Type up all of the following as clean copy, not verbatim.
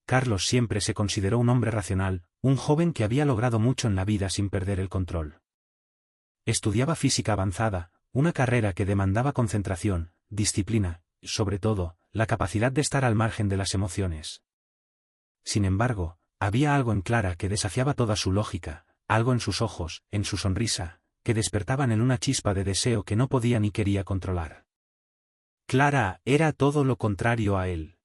Carlos siempre se consideró un hombre racional, un joven que había logrado mucho en la vida sin perder el control. Estudiaba física avanzada, una carrera que demandaba concentración, disciplina, y sobre todo, la capacidad de estar al margen de las emociones. Sin embargo, había algo en Clara que desafiaba toda su lógica, algo en sus ojos, en su sonrisa, que despertaban en una chispa de deseo que no podía ni quería controlar. Clara era todo lo contrario a él.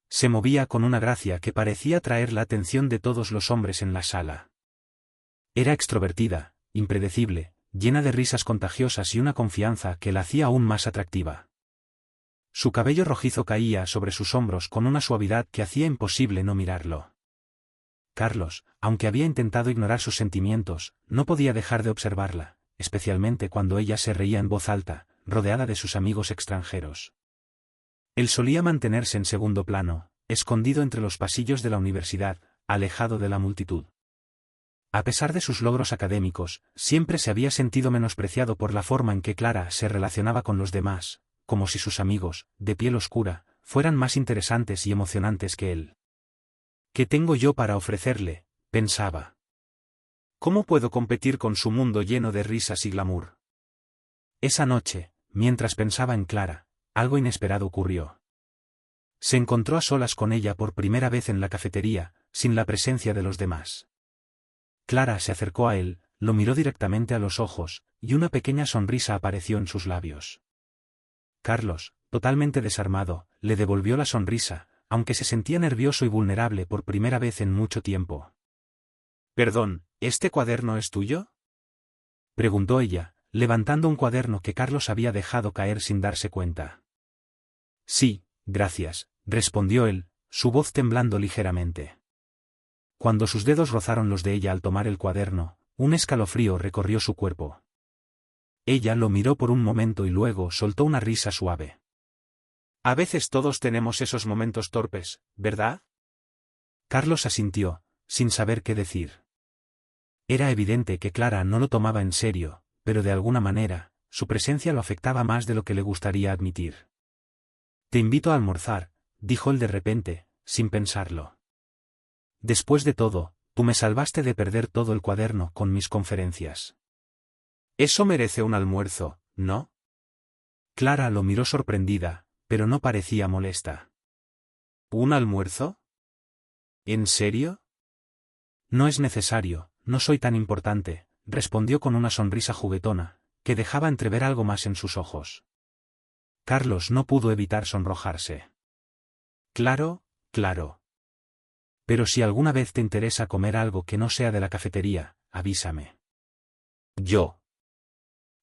Se movía con una gracia que parecía atraer la atención de todos los hombres en la sala. Era extrovertida, impredecible, llena de risas contagiosas y una confianza que la hacía aún más atractiva. Su cabello rojizo caía sobre sus hombros con una suavidad que hacía imposible no mirarlo. Carlos, aunque había intentado ignorar sus sentimientos, no podía dejar de observarla, especialmente cuando ella se reía en voz alta, rodeada de sus amigos extranjeros. Él solía mantenerse en segundo plano, escondido entre los pasillos de la universidad, alejado de la multitud. A pesar de sus logros académicos, siempre se había sentido menospreciado por la forma en que Clara se relacionaba con los demás, como si sus amigos, de piel oscura, fueran más interesantes y emocionantes que él. ¿Qué tengo yo para ofrecerle?, pensaba. ¿Cómo puedo competir con su mundo lleno de risas y glamour? Esa noche, mientras pensaba en Clara, algo inesperado ocurrió. Se encontró a solas con ella por primera vez en la cafetería, sin la presencia de los demás. Clara se acercó a él, lo miró directamente a los ojos, y una pequeña sonrisa apareció en sus labios. Carlos, totalmente desarmado, le devolvió la sonrisa, aunque se sentía nervioso y vulnerable por primera vez en mucho tiempo. «Perdón, ¿este cuaderno es tuyo?», preguntó ella, levantando un cuaderno que Carlos había dejado caer sin darse cuenta. «Sí, gracias», respondió él, su voz temblando ligeramente. Cuando sus dedos rozaron los de ella al tomar el cuaderno, un escalofrío recorrió su cuerpo. Ella lo miró por un momento y luego soltó una risa suave. «A veces todos tenemos esos momentos torpes, ¿verdad?». Carlos asintió, sin saber qué decir. Era evidente que Clara no lo tomaba en serio, pero de alguna manera, su presencia lo afectaba más de lo que le gustaría admitir. «Te invito a almorzar», dijo él de repente, sin pensarlo. «Después de todo, tú me salvaste de perder todo el cuaderno con mis conferencias». «Eso merece un almuerzo, ¿no?». Clara lo miró sorprendida, pero no parecía molesta. «¿Un almuerzo? ¿En serio?». «No es necesario, no soy tan importante», respondió con una sonrisa juguetona, que dejaba entrever algo más en sus ojos. Carlos no pudo evitar sonrojarse. «Claro, claro. Pero si alguna vez te interesa comer algo que no sea de la cafetería, avísame. Yo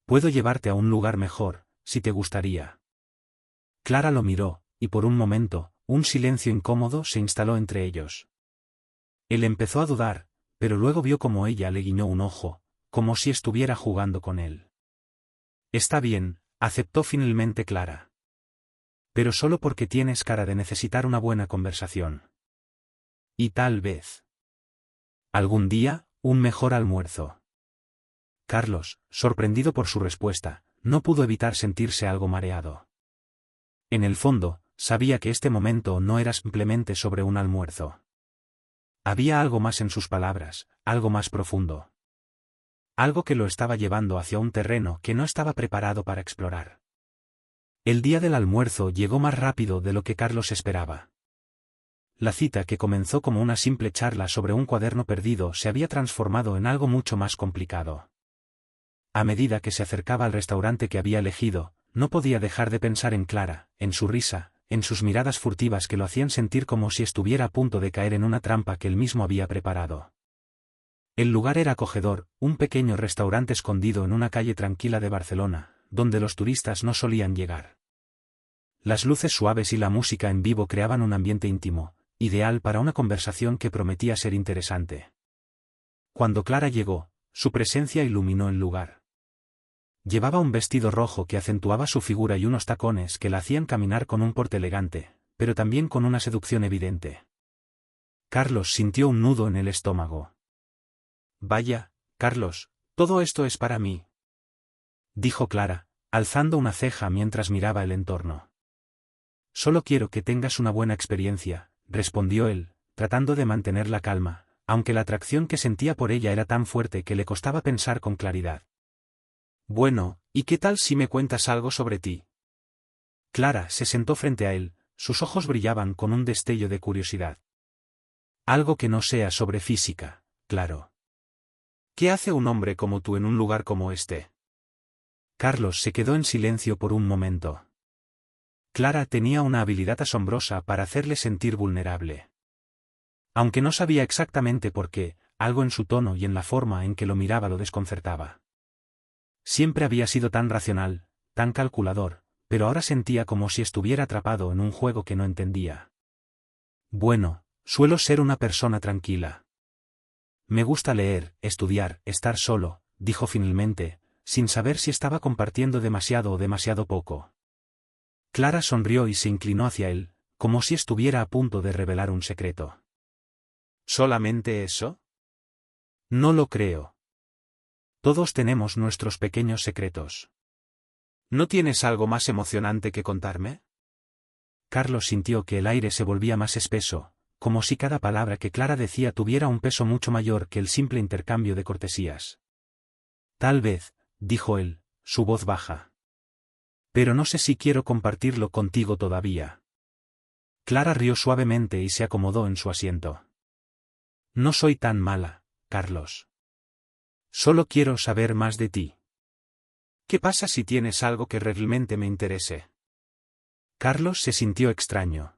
puedo llevarte a un lugar mejor, si te gustaría». Clara lo miró, y por un momento, un silencio incómodo se instaló entre ellos. Él empezó a dudar, pero luego vio como ella le guiñó un ojo, como si estuviera jugando con él. «Está bien», aceptó finalmente Clara. «Pero solo porque tienes cara de necesitar una buena conversación. Y tal vez algún día, un mejor almuerzo». Carlos, sorprendido por su respuesta, no pudo evitar sentirse algo mareado. En el fondo, sabía que este momento no era simplemente sobre un almuerzo. Había algo más en sus palabras, algo más profundo. Algo que lo estaba llevando hacia un terreno que no estaba preparado para explorar. El día del almuerzo llegó más rápido de lo que Carlos esperaba. La cita, que comenzó como una simple charla sobre un cuaderno perdido, se había transformado en algo mucho más complicado. A medida que se acercaba al restaurante que había elegido, no podía dejar de pensar en Clara, en su risa, en sus miradas furtivas que lo hacían sentir como si estuviera a punto de caer en una trampa que él mismo había preparado. El lugar era acogedor, un pequeño restaurante escondido en una calle tranquila de Barcelona, donde los turistas no solían llegar. Las luces suaves y la música en vivo creaban un ambiente íntimo, ideal para una conversación que prometía ser interesante. Cuando Clara llegó, su presencia iluminó el lugar. Llevaba un vestido rojo que acentuaba su figura y unos tacones que la hacían caminar con un porte elegante, pero también con una seducción evidente. Carlos sintió un nudo en el estómago. «Vaya, Carlos, todo esto es para mí», dijo Clara, alzando una ceja mientras miraba el entorno. «Solo quiero que tengas una buena experiencia», respondió él, tratando de mantener la calma, aunque la atracción que sentía por ella era tan fuerte que le costaba pensar con claridad. Bueno, ¿y qué tal si me cuentas algo sobre ti? Clara se sentó frente a él, sus ojos brillaban con un destello de curiosidad. Algo que no sea sobre física, claro. ¿Qué hace un hombre como tú en un lugar como este? Carlos se quedó en silencio por un momento. Clara tenía una habilidad asombrosa para hacerle sentir vulnerable. Aunque no sabía exactamente por qué, algo en su tono y en la forma en que lo miraba lo desconcertaba. Siempre había sido tan racional, tan calculador, pero ahora sentía como si estuviera atrapado en un juego que no entendía. Bueno, suelo ser una persona tranquila. Me gusta leer, estudiar, estar solo, dijo finalmente, sin saber si estaba compartiendo demasiado o demasiado poco. Clara sonrió y se inclinó hacia él, como si estuviera a punto de revelar un secreto. ¿Solamente eso? No lo creo. Todos tenemos nuestros pequeños secretos. ¿No tienes algo más emocionante que contarme? Carlos sintió que el aire se volvía más espeso, como si cada palabra que Clara decía tuviera un peso mucho mayor que el simple intercambio de cortesías. Tal vez, dijo él, su voz baja. Pero no sé si quiero compartirlo contigo todavía. Clara rió suavemente y se acomodó en su asiento. No soy tan mala, Carlos. Solo quiero saber más de ti. ¿Qué pasa si tienes algo que realmente me interese? Carlos se sintió extraño.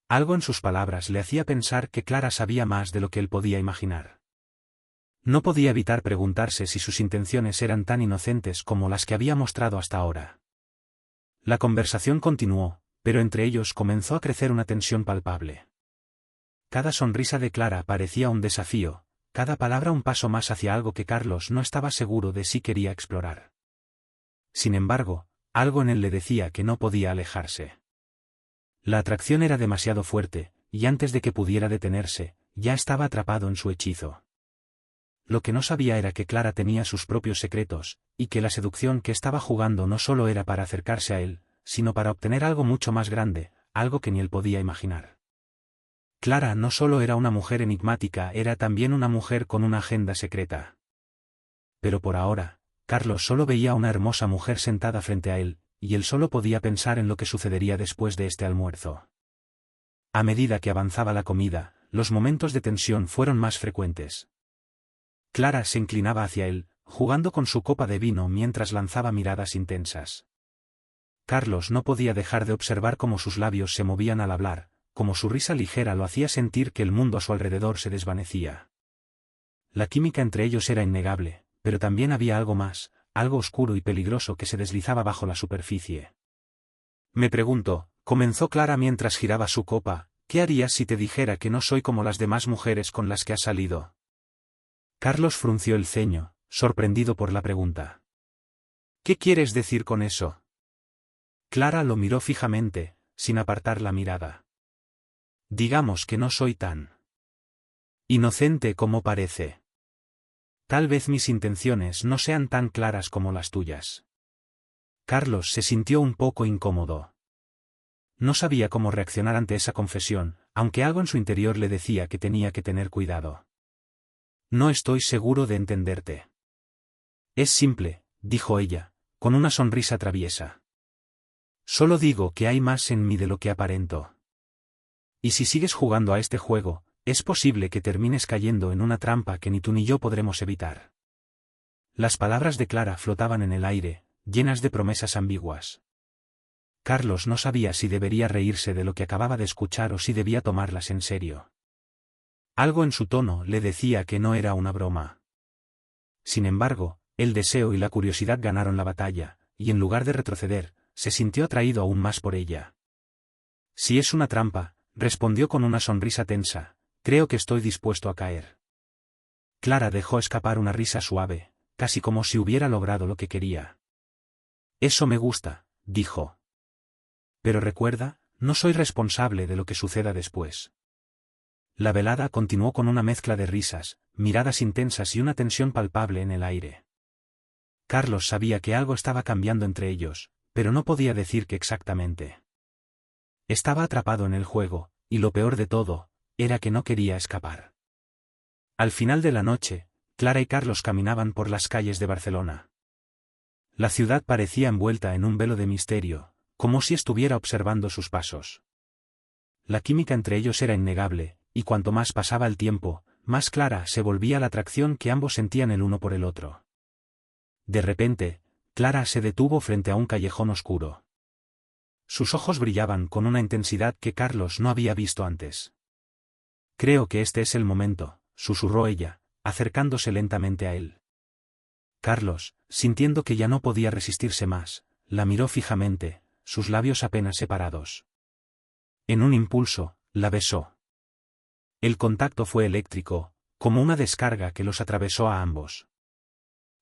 Algo en sus palabras le hacía pensar que Clara sabía más de lo que él podía imaginar. No podía evitar preguntarse si sus intenciones eran tan inocentes como las que había mostrado hasta ahora. La conversación continuó, pero entre ellos comenzó a crecer una tensión palpable. Cada sonrisa de Clara parecía un desafío, cada palabra un paso más hacia algo que Carlos no estaba seguro de si quería explorar. Sin embargo, algo en él le decía que no podía alejarse. La atracción era demasiado fuerte, y antes de que pudiera detenerse, ya estaba atrapado en su hechizo. Lo que no sabía era que Clara tenía sus propios secretos, y que la seducción que estaba jugando no solo era para acercarse a él, sino para obtener algo mucho más grande, algo que ni él podía imaginar. Clara no solo era una mujer enigmática, era también una mujer con una agenda secreta. Pero por ahora, Carlos solo veía a una hermosa mujer sentada frente a él, y él solo podía pensar en lo que sucedería después de este almuerzo. A medida que avanzaba la comida, los momentos de tensión fueron más frecuentes. Clara se inclinaba hacia él, jugando con su copa de vino mientras lanzaba miradas intensas. Carlos no podía dejar de observar cómo sus labios se movían al hablar, como su risa ligera lo hacía sentir que el mundo a su alrededor se desvanecía. La química entre ellos era innegable, pero también había algo más, algo oscuro y peligroso que se deslizaba bajo la superficie. Me pregunto, comenzó Clara mientras giraba su copa, ¿qué harías si te dijera que no soy como las demás mujeres con las que has salido? Carlos frunció el ceño, sorprendido por la pregunta. ¿Qué quieres decir con eso? Clara lo miró fijamente, sin apartar la mirada. Digamos que no soy tan inocente como parece. Tal vez mis intenciones no sean tan claras como las tuyas. Carlos se sintió un poco incómodo. No sabía cómo reaccionar ante esa confesión, aunque algo en su interior le decía que tenía que tener cuidado. No estoy seguro de entenderte. Es simple, dijo ella, con una sonrisa traviesa. Solo digo que hay más en mí de lo que aparento. Y si sigues jugando a este juego, es posible que termines cayendo en una trampa que ni tú ni yo podremos evitar. Las palabras de Clara flotaban en el aire, llenas de promesas ambiguas. Carlos no sabía si debería reírse de lo que acababa de escuchar o si debía tomarlas en serio. Algo en su tono le decía que no era una broma. Sin embargo, el deseo y la curiosidad ganaron la batalla, y en lugar de retroceder, se sintió atraído aún más por ella. Si es una trampa, respondió con una sonrisa tensa, creo que estoy dispuesto a caer. Clara dejó escapar una risa suave, casi como si hubiera logrado lo que quería. Eso me gusta, dijo. Pero recuerda, no soy responsable de lo que suceda después. La velada continuó con una mezcla de risas, miradas intensas y una tensión palpable en el aire. Carlos sabía que algo estaba cambiando entre ellos, pero no podía decir qué exactamente. Estaba atrapado en el juego, y lo peor de todo, era que no quería escapar. Al final de la noche, Clara y Carlos caminaban por las calles de Barcelona. La ciudad parecía envuelta en un velo de misterio, como si estuviera observando sus pasos. La química entre ellos era innegable, y cuanto más pasaba el tiempo, más clara se volvía la atracción que ambos sentían el uno por el otro. De repente, Clara se detuvo frente a un callejón oscuro. Sus ojos brillaban con una intensidad que Carlos no había visto antes. «Creo que este es el momento», susurró ella, acercándose lentamente a él. Carlos, sintiendo que ya no podía resistirse más, la miró fijamente, sus labios apenas separados. En un impulso, la besó. El contacto fue eléctrico, como una descarga que los atravesó a ambos.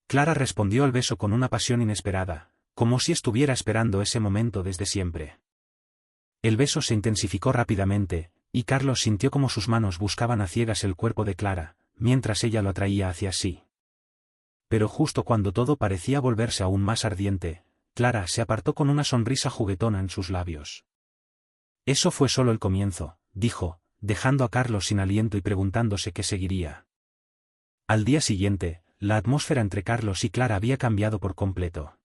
Clara respondió al beso con una pasión inesperada, como si estuviera esperando ese momento desde siempre. El beso se intensificó rápidamente, y Carlos sintió como sus manos buscaban a ciegas el cuerpo de Clara, mientras ella lo atraía hacia sí. Pero justo cuando todo parecía volverse aún más ardiente, Clara se apartó con una sonrisa juguetona en sus labios. «Eso fue solo el comienzo», dijo, dejando a Carlos sin aliento y preguntándose qué seguiría. Al día siguiente, la atmósfera entre Carlos y Clara había cambiado por completo.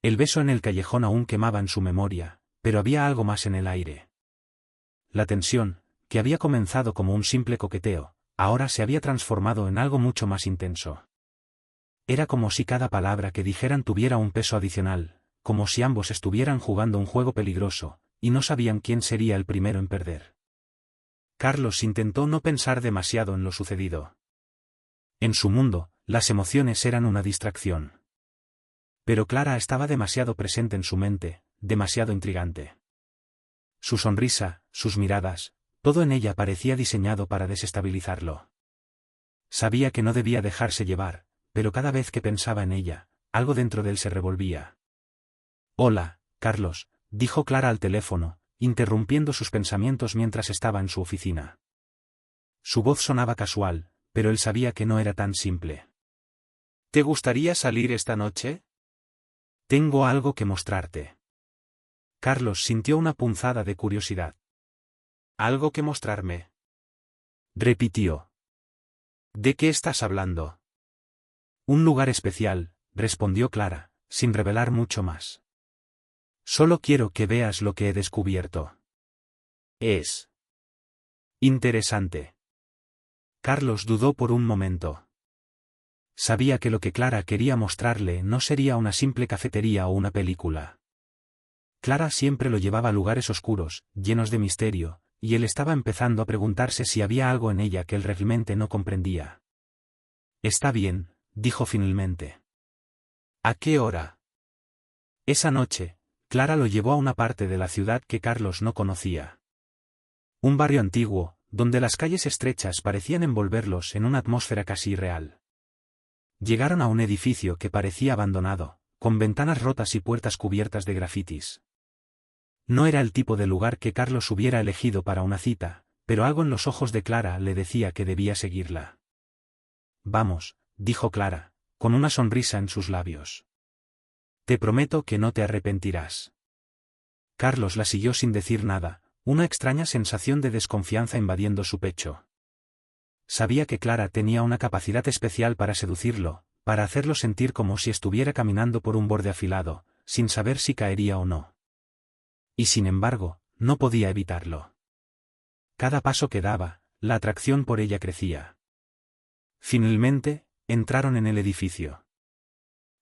El beso en el callejón aún quemaba en su memoria, pero había algo más en el aire. La tensión, que había comenzado como un simple coqueteo, ahora se había transformado en algo mucho más intenso. Era como si cada palabra que dijeran tuviera un peso adicional, como si ambos estuvieran jugando un juego peligroso, y no sabían quién sería el primero en perder. Carlos intentó no pensar demasiado en lo sucedido. En su mundo, las emociones eran una distracción. Pero Clara estaba demasiado presente en su mente, demasiado intrigante. Su sonrisa, sus miradas, todo en ella parecía diseñado para desestabilizarlo. Sabía que no debía dejarse llevar, pero cada vez que pensaba en ella, algo dentro de él se revolvía. «Hola, Carlos», dijo Clara al teléfono, interrumpiendo sus pensamientos mientras estaba en su oficina. Su voz sonaba casual, pero él sabía que no era tan simple. «¿Te gustaría salir esta noche? Tengo algo que mostrarte». Carlos sintió una punzada de curiosidad. «¿Algo que mostrarme?», repitió. «¿De qué estás hablando?». «Un lugar especial», respondió Clara, sin revelar mucho más. «Solo quiero que veas lo que he descubierto. Es interesante». Carlos dudó por un momento. Sabía que lo que Clara quería mostrarle no sería una simple cafetería o una película. Clara siempre lo llevaba a lugares oscuros, llenos de misterio, y él estaba empezando a preguntarse si había algo en ella que él realmente no comprendía. «Está bien», dijo finalmente. «¿A qué hora?». Esa noche, Clara lo llevó a una parte de la ciudad que Carlos no conocía. Un barrio antiguo, donde las calles estrechas parecían envolverlos en una atmósfera casi irreal. Llegaron a un edificio que parecía abandonado, con ventanas rotas y puertas cubiertas de grafitis. No era el tipo de lugar que Carlos hubiera elegido para una cita, pero algo en los ojos de Clara le decía que debía seguirla. «Vamos», dijo Clara, con una sonrisa en sus labios. «Te prometo que no te arrepentirás». Carlos la siguió sin decir nada, una extraña sensación de desconfianza invadiendo su pecho. Sabía que Clara tenía una capacidad especial para seducirlo, para hacerlo sentir como si estuviera caminando por un borde afilado, sin saber si caería o no. Y sin embargo, no podía evitarlo. Cada paso que daba, la atracción por ella crecía. Finalmente, entraron en el edificio.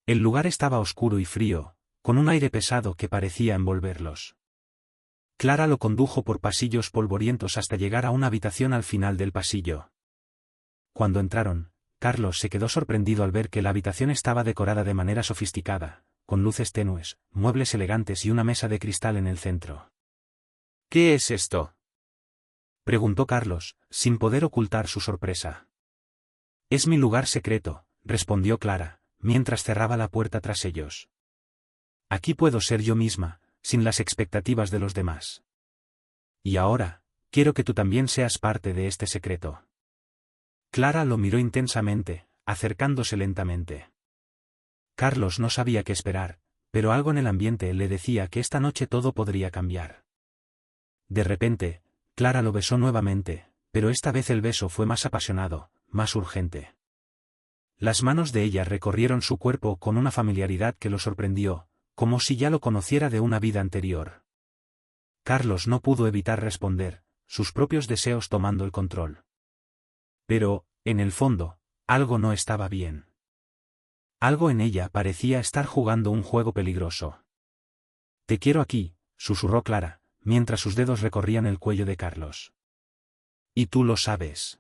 El lugar estaba oscuro y frío, con un aire pesado que parecía envolverlos. Clara lo condujo por pasillos polvorientos hasta llegar a una habitación al final del pasillo. Cuando entraron, Carlos se quedó sorprendido al ver que la habitación estaba decorada de manera sofisticada, con luces tenues, muebles elegantes y una mesa de cristal en el centro. «¿Qué es esto?», preguntó Carlos, sin poder ocultar su sorpresa. «Es mi lugar secreto», respondió Clara, mientras cerraba la puerta tras ellos. «Aquí puedo ser yo misma, sin las expectativas de los demás. Y ahora, quiero que tú también seas parte de este secreto». Clara lo miró intensamente, acercándose lentamente. Carlos no sabía qué esperar, pero algo en el ambiente le decía que esta noche todo podría cambiar. De repente, Clara lo besó nuevamente, pero esta vez el beso fue más apasionado, más urgente. Las manos de ella recorrieron su cuerpo con una familiaridad que lo sorprendió, como si ya lo conociera de una vida anterior. Carlos no pudo evitar responder, sus propios deseos tomando el control. Pero, en el fondo, algo no estaba bien. Algo en ella parecía estar jugando un juego peligroso. «Te quiero aquí», susurró Clara, mientras sus dedos recorrían el cuello de Carlos. «Y tú lo sabes».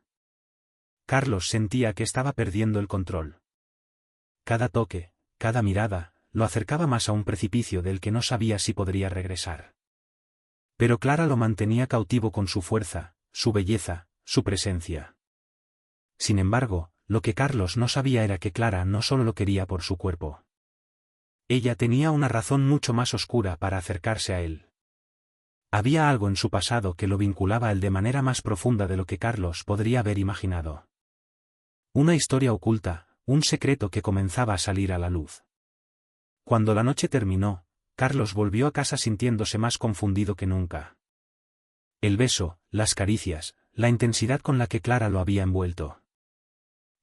Carlos sentía que estaba perdiendo el control. Cada toque, cada mirada, lo acercaba más a un precipicio del que no sabía si podría regresar. Pero Clara lo mantenía cautivo con su fuerza, su belleza, su presencia. Sin embargo, lo que Carlos no sabía era que Clara no solo lo quería por su cuerpo. Ella tenía una razón mucho más oscura para acercarse a él. Había algo en su pasado que lo vinculaba a él de manera más profunda de lo que Carlos podría haber imaginado. Una historia oculta, un secreto que comenzaba a salir a la luz. Cuando la noche terminó, Carlos volvió a casa sintiéndose más confundido que nunca. El beso, las caricias, la intensidad con la que Clara lo había envuelto.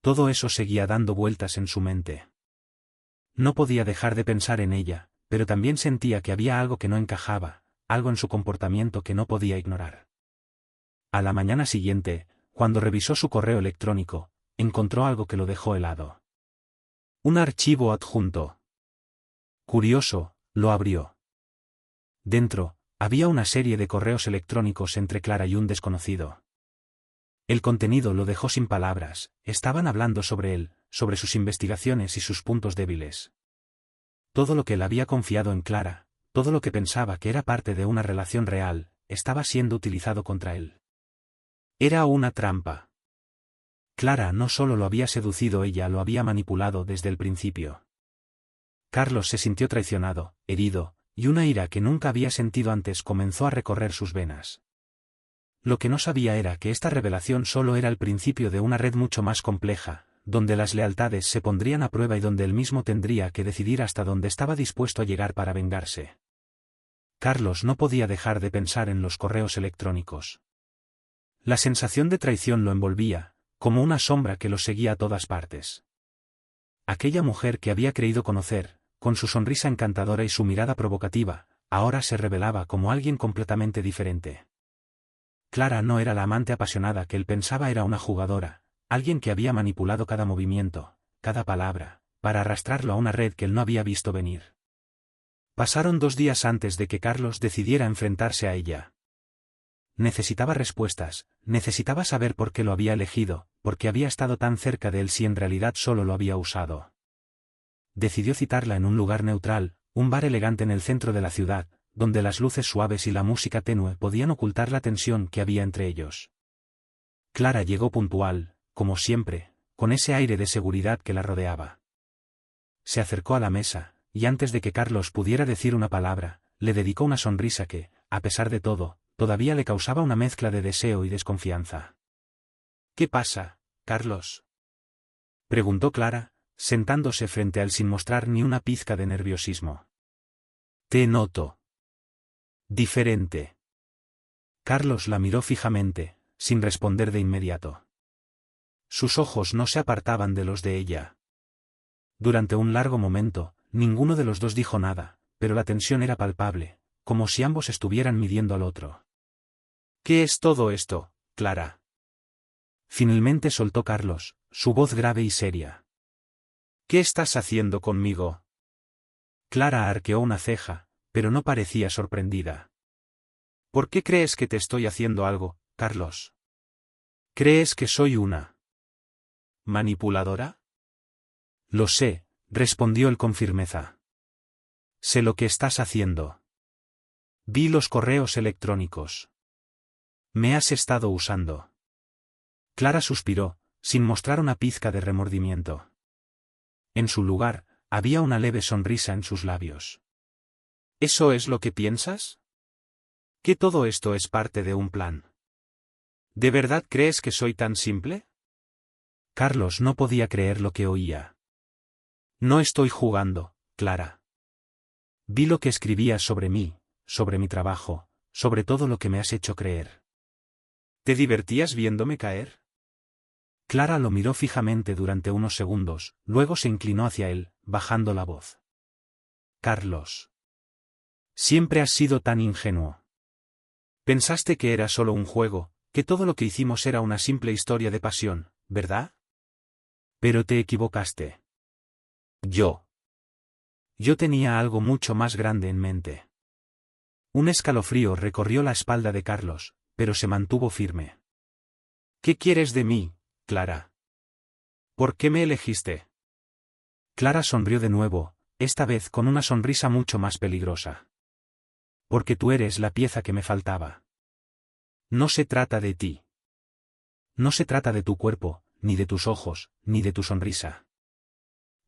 Todo eso seguía dando vueltas en su mente. No podía dejar de pensar en ella, pero también sentía que había algo que no encajaba, algo en su comportamiento que no podía ignorar. A la mañana siguiente, cuando revisó su correo electrónico, encontró algo que lo dejó helado. Un archivo adjunto. Curioso, lo abrió. Dentro, había una serie de correos electrónicos entre Clara y un desconocido. El contenido lo dejó sin palabras, estaban hablando sobre él, sobre sus investigaciones y sus puntos débiles. Todo lo que él había confiado en Clara, todo lo que pensaba que era parte de una relación real, estaba siendo utilizado contra él. Era una trampa. Clara no solo lo había seducido, ella lo había manipulado desde el principio. Carlos se sintió traicionado, herido, y una ira que nunca había sentido antes comenzó a recorrer sus venas. Lo que no sabía era que esta revelación solo era el principio de una red mucho más compleja, donde las lealtades se pondrían a prueba y donde él mismo tendría que decidir hasta dónde estaba dispuesto a llegar para vengarse. Carlos no podía dejar de pensar en los correos electrónicos. La sensación de traición lo envolvía, como una sombra que lo seguía a todas partes. Aquella mujer que había creído conocer, con su sonrisa encantadora y su mirada provocativa, ahora se revelaba como alguien completamente diferente. Clara no era la amante apasionada que él pensaba, era una jugadora, alguien que había manipulado cada movimiento, cada palabra, para arrastrarlo a una red que él no había visto venir. Pasaron 2 días antes de que Carlos decidiera enfrentarse a ella. Necesitaba respuestas, necesitaba saber por qué lo había elegido, por qué había estado tan cerca de él si en realidad solo lo había usado. Decidió citarla en un lugar neutral, un bar elegante en el centro de la ciudad, donde las luces suaves y la música tenue podían ocultar la tensión que había entre ellos. Clara llegó puntual, como siempre, con ese aire de seguridad que la rodeaba. Se acercó a la mesa, y antes de que Carlos pudiera decir una palabra, le dedicó una sonrisa que, a pesar de todo, todavía le causaba una mezcla de deseo y desconfianza. «¿Qué pasa, Carlos?», preguntó Clara, sentándose frente a él sin mostrar ni una pizca de nerviosismo. «Te noto diferente». Carlos la miró fijamente, sin responder de inmediato. Sus ojos no se apartaban de los de ella. Durante un largo momento, ninguno de los dos dijo nada, pero la tensión era palpable, como si ambos estuvieran midiendo al otro. «¿Qué es todo esto, Clara?», finalmente soltó Carlos, su voz grave y seria. «¿Qué estás haciendo conmigo?». Clara arqueó una ceja, pero no parecía sorprendida. «¿Por qué crees que te estoy haciendo algo, Carlos? ¿Crees que soy una manipuladora?». «Lo sé», respondió él con firmeza. «Sé lo que estás haciendo. Vi los correos electrónicos. Me has estado usando». Clara suspiró, sin mostrar una pizca de remordimiento. En su lugar, había una leve sonrisa en sus labios. «¿Eso es lo que piensas? ¿Que todo esto es parte de un plan? ¿De verdad crees que soy tan simple?». Carlos no podía creer lo que oía. «No estoy jugando, Clara. Vi lo que escribías sobre mí, sobre mi trabajo, sobre todo lo que me has hecho creer. ¿Te divertías viéndome caer? Clara lo miró fijamente durante unos segundos, luego se inclinó hacia él, bajando la voz. Carlos. Siempre has sido tan ingenuo. Pensaste que era solo un juego, que todo lo que hicimos era una simple historia de pasión, ¿verdad? Pero te equivocaste. Yo tenía algo mucho más grande en mente. Un escalofrío recorrió la espalda de Carlos, pero se mantuvo firme. ¿Qué quieres de mí, Clara? ¿Por qué me elegiste? Clara sonrió de nuevo, esta vez con una sonrisa mucho más peligrosa. Porque tú eres la pieza que me faltaba. No se trata de ti. No se trata de tu cuerpo, ni de tus ojos, ni de tu sonrisa.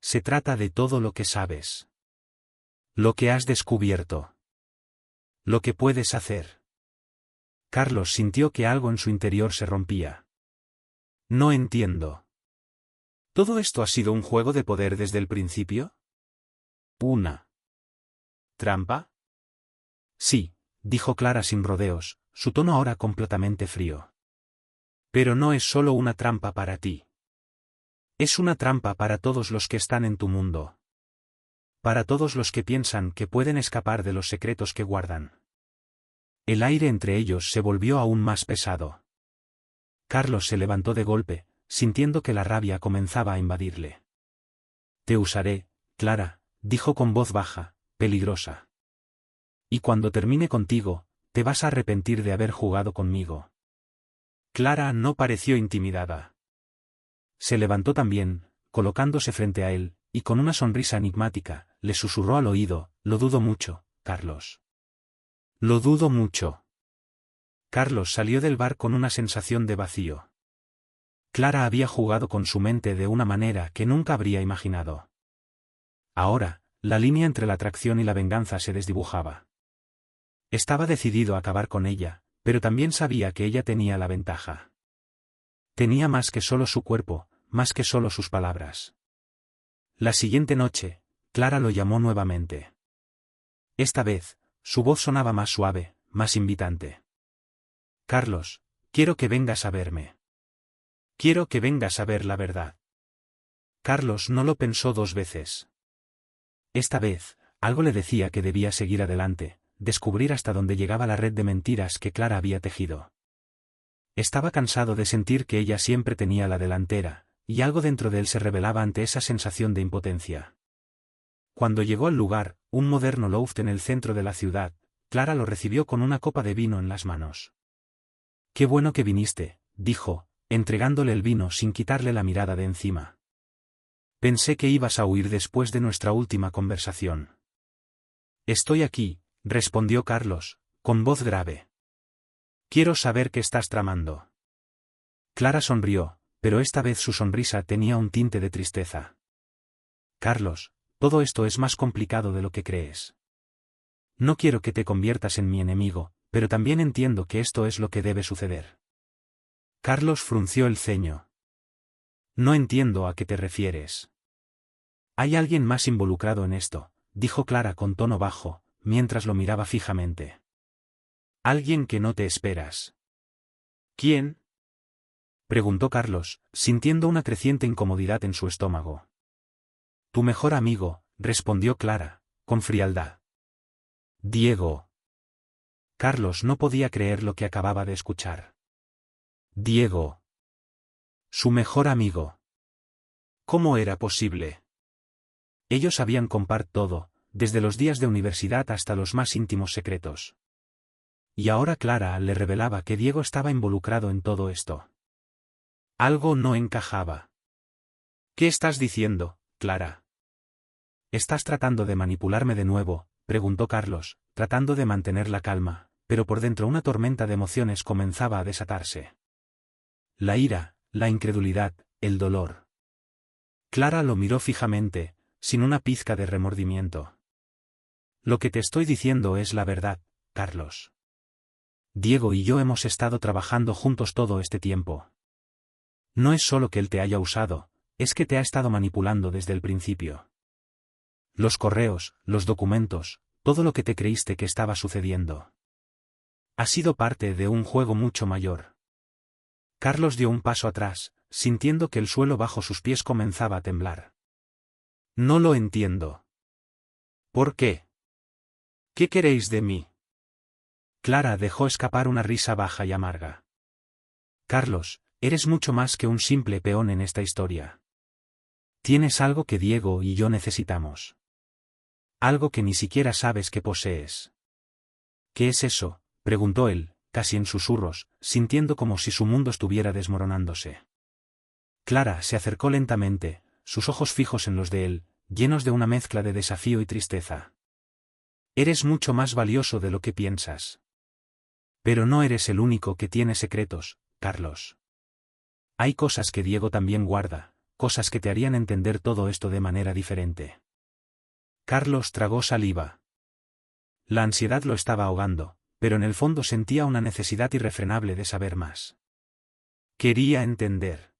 Se trata de todo lo que sabes. Lo que has descubierto. Lo que puedes hacer. Carlos sintió que algo en su interior se rompía. No entiendo. ¿Todo esto ha sido un juego de poder desde el principio? ¿Una trampa? Sí, dijo Clara sin rodeos, su tono ahora completamente frío. Pero no es solo una trampa para ti. Es una trampa para todos los que están en tu mundo. Para todos los que piensan que pueden escapar de los secretos que guardan. El aire entre ellos se volvió aún más pesado. Carlos se levantó de golpe, sintiendo que la rabia comenzaba a invadirle. Te usaré, Clara, dijo con voz baja, peligrosa. Y cuando termine contigo, te vas a arrepentir de haber jugado conmigo. Clara no pareció intimidada. Se levantó también, colocándose frente a él, y con una sonrisa enigmática, le susurró al oído, lo dudo mucho, Carlos. Lo dudo mucho. Carlos salió del bar con una sensación de vacío. Clara había jugado con su mente de una manera que nunca habría imaginado. Ahora, la línea entre la atracción y la venganza se desdibujaba. Estaba decidido a acabar con ella, pero también sabía que ella tenía la ventaja. Tenía más que solo su cuerpo, más que solo sus palabras. La siguiente noche, Clara lo llamó nuevamente. Esta vez, su voz sonaba más suave, más invitante. Carlos, quiero que vengas a verme. Quiero que vengas a ver la verdad. Carlos no lo pensó dos veces. Esta vez, algo le decía que debía seguir adelante, descubrir hasta dónde llegaba la red de mentiras que Clara había tejido. Estaba cansado de sentir que ella siempre tenía la delantera, y algo dentro de él se rebelaba ante esa sensación de impotencia. Cuando llegó al lugar, un moderno loft en el centro de la ciudad, Clara lo recibió con una copa de vino en las manos. «Qué bueno que viniste», dijo, entregándole el vino sin quitarle la mirada de encima. «Pensé que ibas a huir después de nuestra última conversación». «Estoy aquí», respondió Carlos, con voz grave. «Quiero saber qué estás tramando». Clara sonrió, pero esta vez su sonrisa tenía un tinte de tristeza. «Carlos, todo esto es más complicado de lo que crees. No quiero que te conviertas en mi enemigo, pero también entiendo que esto es lo que debe suceder». Carlos frunció el ceño. «No entiendo a qué te refieres». «Hay alguien más involucrado en esto», dijo Clara con tono bajo, mientras lo miraba fijamente. «Alguien que no te esperas». «¿Quién?», preguntó Carlos, sintiendo una creciente incomodidad en su estómago. «Tu mejor amigo», respondió Clara, con frialdad. «Diego». Carlos no podía creer lo que acababa de escuchar. Diego. Su mejor amigo. ¿Cómo era posible? Ellos habían compartido todo, desde los días de universidad hasta los más íntimos secretos. Y ahora Clara le revelaba que Diego estaba involucrado en todo esto. Algo no encajaba. ¿Qué estás diciendo, Clara? ¿Estás tratando de manipularme de nuevo?, preguntó Carlos, tratando de mantener la calma, pero por dentro una tormenta de emociones comenzaba a desatarse. La ira, la incredulidad, el dolor. Clara lo miró fijamente, sin una pizca de remordimiento. Lo que te estoy diciendo es la verdad, Carlos. Diego y yo hemos estado trabajando juntos todo este tiempo. No es solo que él te haya usado, es que te ha estado manipulando desde el principio. Los correos, los documentos, todo lo que te creíste que estaba sucediendo. Ha sido parte de un juego mucho mayor. Carlos dio un paso atrás, sintiendo que el suelo bajo sus pies comenzaba a temblar. No lo entiendo. ¿Por qué? ¿Qué queréis de mí? Clara dejó escapar una risa baja y amarga. Carlos, eres mucho más que un simple peón en esta historia. Tienes algo que Diego y yo necesitamos. Algo que ni siquiera sabes que posees. ¿Qué es eso?, preguntó él, casi en susurros, sintiendo como si su mundo estuviera desmoronándose. Clara se acercó lentamente, sus ojos fijos en los de él, llenos de una mezcla de desafío y tristeza. Eres mucho más valioso de lo que piensas. Pero no eres el único que tiene secretos, Carlos. Hay cosas que Diego también guarda, cosas que te harían entender todo esto de manera diferente. Carlos tragó saliva. La ansiedad lo estaba ahogando, pero en el fondo sentía una necesidad irrefrenable de saber más. Quería entender.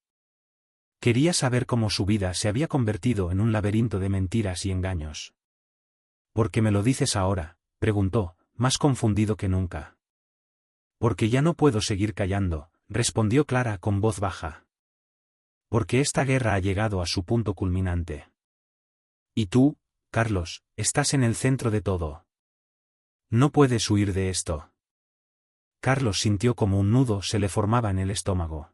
Quería saber cómo su vida se había convertido en un laberinto de mentiras y engaños. ¿Por qué me lo dices ahora?, preguntó, más confundido que nunca. Porque ya no puedo seguir callando, respondió Clara con voz baja. Porque esta guerra ha llegado a su punto culminante. Y tú, Carlos, estás en el centro de todo. No puedes huir de esto. Carlos sintió como un nudo se le formaba en el estómago.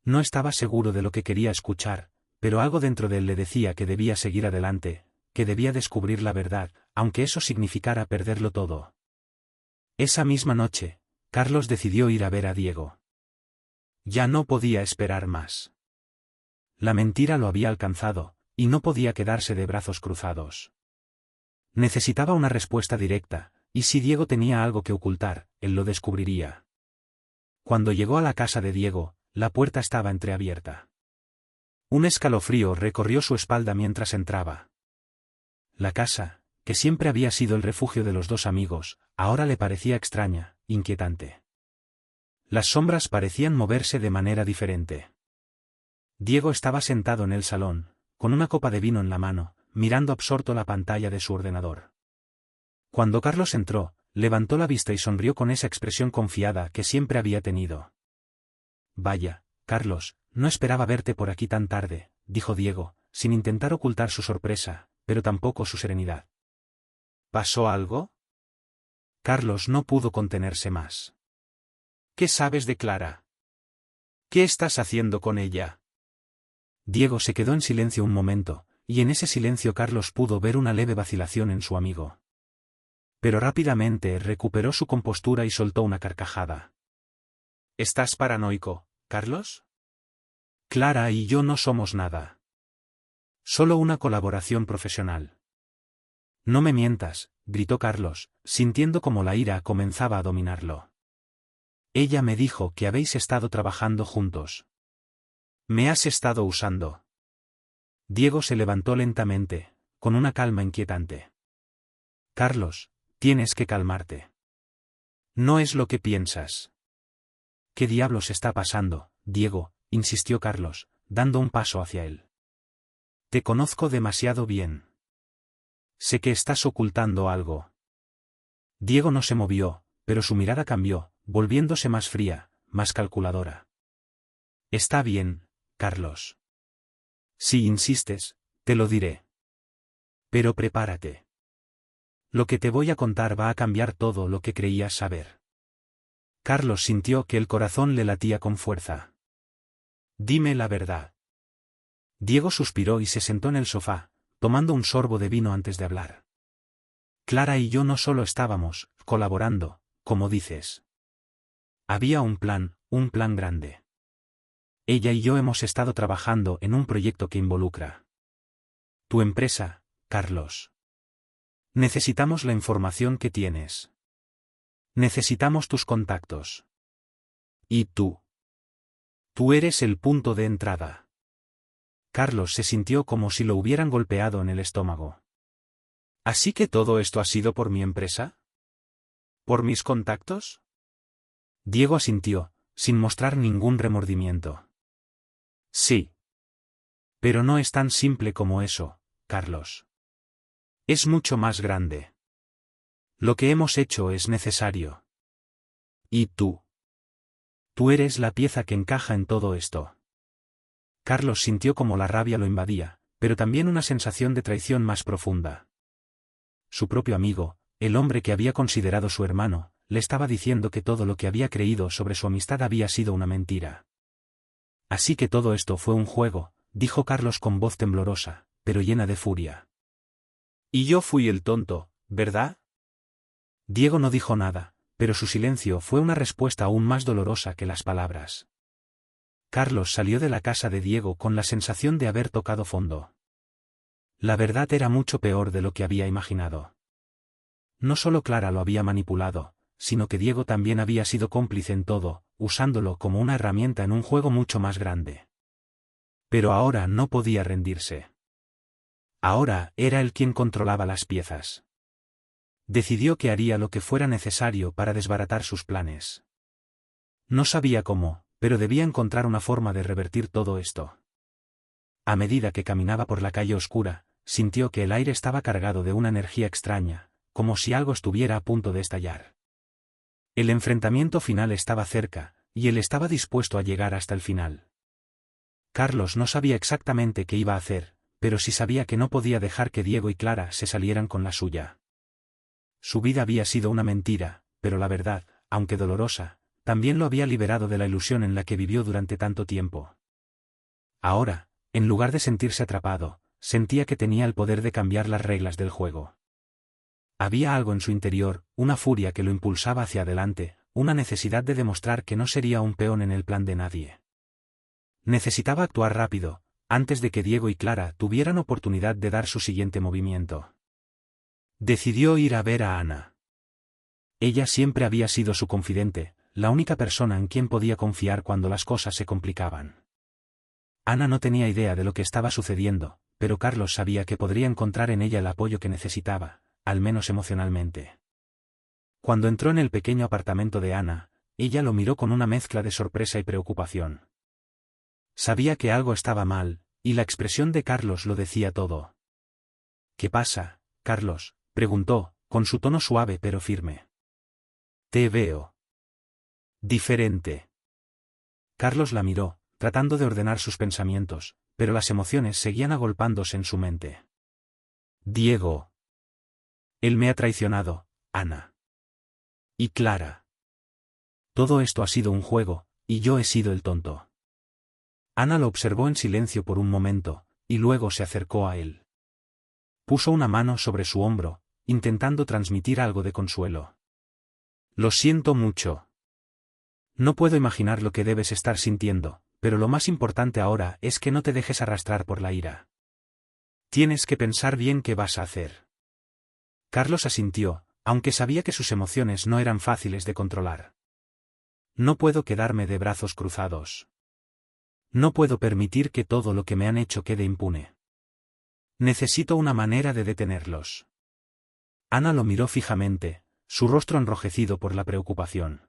No estaba seguro de lo que quería escuchar, pero algo dentro de él le decía que debía seguir adelante, que debía descubrir la verdad, aunque eso significara perderlo todo. Esa misma noche, Carlos decidió ir a ver a Diego. Ya no podía esperar más. La mentira lo había alcanzado, y no podía quedarse de brazos cruzados. Necesitaba una respuesta directa, y si Diego tenía algo que ocultar, él lo descubriría. Cuando llegó a la casa de Diego, la puerta estaba entreabierta. Un escalofrío recorrió su espalda mientras entraba. La casa, que siempre había sido el refugio de los dos amigos, ahora le parecía extraña, inquietante. Las sombras parecían moverse de manera diferente. Diego estaba sentado en el salón, con una copa de vino en la mano, mirando absorto la pantalla de su ordenador. Cuando Carlos entró, levantó la vista y sonrió con esa expresión confiada que siempre había tenido. Vaya, Carlos, no esperaba verte por aquí tan tarde, dijo Diego, sin intentar ocultar su sorpresa, pero tampoco su serenidad. ¿Pasó algo? Carlos no pudo contenerse más. ¿Qué sabes de Clara? ¿Qué estás haciendo con ella? Diego se quedó en silencio un momento, y en ese silencio Carlos pudo ver una leve vacilación en su amigo. Pero rápidamente recuperó su compostura y soltó una carcajada. ¿Estás paranoico, Carlos? Clara y yo no somos nada. Solo una colaboración profesional. No me mientas, gritó Carlos, sintiendo como la ira comenzaba a dominarlo. Ella me dijo que habéis estado trabajando juntos. Me has estado usando. Diego se levantó lentamente, con una calma inquietante. Carlos, tienes que calmarte. No es lo que piensas. ¿Qué diablos está pasando, Diego?, insistió Carlos, dando un paso hacia él. Te conozco demasiado bien. Sé que estás ocultando algo. Diego no se movió, pero su mirada cambió, volviéndose más fría, más calculadora. Está bien, Carlos. Si insistes, te lo diré. Pero prepárate. Lo que te voy a contar va a cambiar todo lo que creías saber. Carlos sintió que el corazón le latía con fuerza. Dime la verdad. Diego suspiró y se sentó en el sofá, tomando un sorbo de vino antes de hablar. Clara y yo no solo estábamos colaborando, como dices. Había un plan grande. Ella y yo hemos estado trabajando en un proyecto que involucra tu empresa, Carlos. Necesitamos la información que tienes. Necesitamos tus contactos. ¿Y tú? Tú eres el punto de entrada. Carlos se sintió como si lo hubieran golpeado en el estómago. ¿Así que todo esto ha sido por mi empresa? ¿Por mis contactos? Diego asintió, sin mostrar ningún remordimiento. Sí. Pero no es tan simple como eso, Carlos. Es mucho más grande. Lo que hemos hecho es necesario. ¿Y tú? Tú eres la pieza que encaja en todo esto. Carlos sintió como la rabia lo invadía, pero también una sensación de traición más profunda. Su propio amigo, el hombre que había considerado su hermano, le estaba diciendo que todo lo que había creído sobre su amistad había sido una mentira. Así que todo esto fue un juego, dijo Carlos con voz temblorosa, pero llena de furia. Y yo fui el tonto, ¿verdad? Diego no dijo nada, pero su silencio fue una respuesta aún más dolorosa que las palabras. Carlos salió de la casa de Diego con la sensación de haber tocado fondo. La verdad era mucho peor de lo que había imaginado. No solo Clara lo había manipulado, sino que Diego también había sido cómplice en todo, usándolo como una herramienta en un juego mucho más grande. Pero ahora no podía rendirse. Ahora era él quien controlaba las piezas. Decidió que haría lo que fuera necesario para desbaratar sus planes. No sabía cómo, pero debía encontrar una forma de revertir todo esto. A medida que caminaba por la calle oscura, sintió que el aire estaba cargado de una energía extraña, como si algo estuviera a punto de estallar. El enfrentamiento final estaba cerca, y él estaba dispuesto a llegar hasta el final. Carlos no sabía exactamente qué iba a hacer, pero sí sabía que no podía dejar que Diego y Clara se salieran con la suya. Su vida había sido una mentira, pero la verdad, aunque dolorosa, también lo había liberado de la ilusión en la que vivió durante tanto tiempo. Ahora, en lugar de sentirse atrapado, sentía que tenía el poder de cambiar las reglas del juego. Había algo en su interior, una furia que lo impulsaba hacia adelante, una necesidad de demostrar que no sería un peón en el plan de nadie. Necesitaba actuar rápido, antes de que Diego y Clara tuvieran oportunidad de dar su siguiente movimiento. Decidió ir a ver a Ana. Ella siempre había sido su confidente, la única persona en quien podía confiar cuando las cosas se complicaban. Ana no tenía idea de lo que estaba sucediendo, pero Carlos sabía que podría encontrar en ella el apoyo que necesitaba, al menos emocionalmente. Cuando entró en el pequeño apartamento de Ana, ella lo miró con una mezcla de sorpresa y preocupación. Sabía que algo estaba mal, y la expresión de Carlos lo decía todo. «¿Qué pasa, Carlos?», preguntó, con su tono suave pero firme. «Te veo diferente». Carlos la miró, tratando de ordenar sus pensamientos, pero las emociones seguían agolpándose en su mente. «Diego. Él me ha traicionado, Ana. Y Clara. Todo esto ha sido un juego, y yo he sido el tonto». Ana lo observó en silencio por un momento, y luego se acercó a él. Puso una mano sobre su hombro, intentando transmitir algo de consuelo. «Lo siento mucho. No puedo imaginar lo que debes estar sintiendo, pero lo más importante ahora es que no te dejes arrastrar por la ira. Tienes que pensar bien qué vas a hacer». Carlos asintió, aunque sabía que sus emociones no eran fáciles de controlar. «No puedo quedarme de brazos cruzados. No puedo permitir que todo lo que me han hecho quede impune. Necesito una manera de detenerlos». Ana lo miró fijamente, su rostro enrojecido por la preocupación.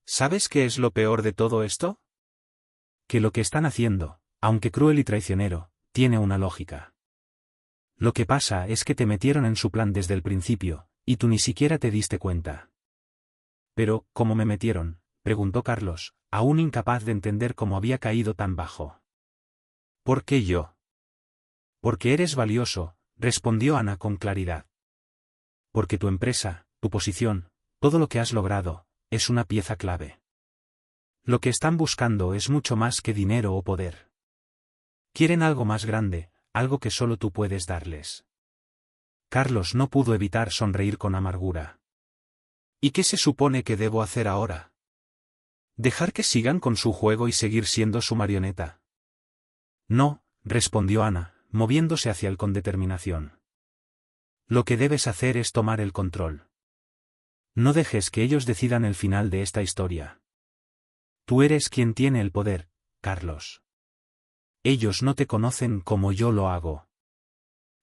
¿Sabes qué es lo peor de todo esto? Que lo que están haciendo, aunque cruel y traicionero, tiene una lógica. Lo que pasa es que te metieron en su plan desde el principio, y tú ni siquiera te diste cuenta. «Pero, ¿cómo me metieron?», preguntó Carlos, aún incapaz de entender cómo había caído tan bajo. «¿Por qué yo?». «Porque eres valioso», respondió Ana con claridad. «Porque tu empresa, tu posición, todo lo que has logrado, es una pieza clave. Lo que están buscando es mucho más que dinero o poder. Quieren algo más grande, algo que solo tú puedes darles». Carlos no pudo evitar sonreír con amargura. «¿Y qué se supone que debo hacer ahora? ¿Dejar que sigan con su juego y seguir siendo su marioneta?». «No», respondió Ana, moviéndose hacia él con determinación. «Lo que debes hacer es tomar el control. No dejes que ellos decidan el final de esta historia. Tú eres quien tiene el poder, Carlos. Ellos no te conocen como yo lo hago.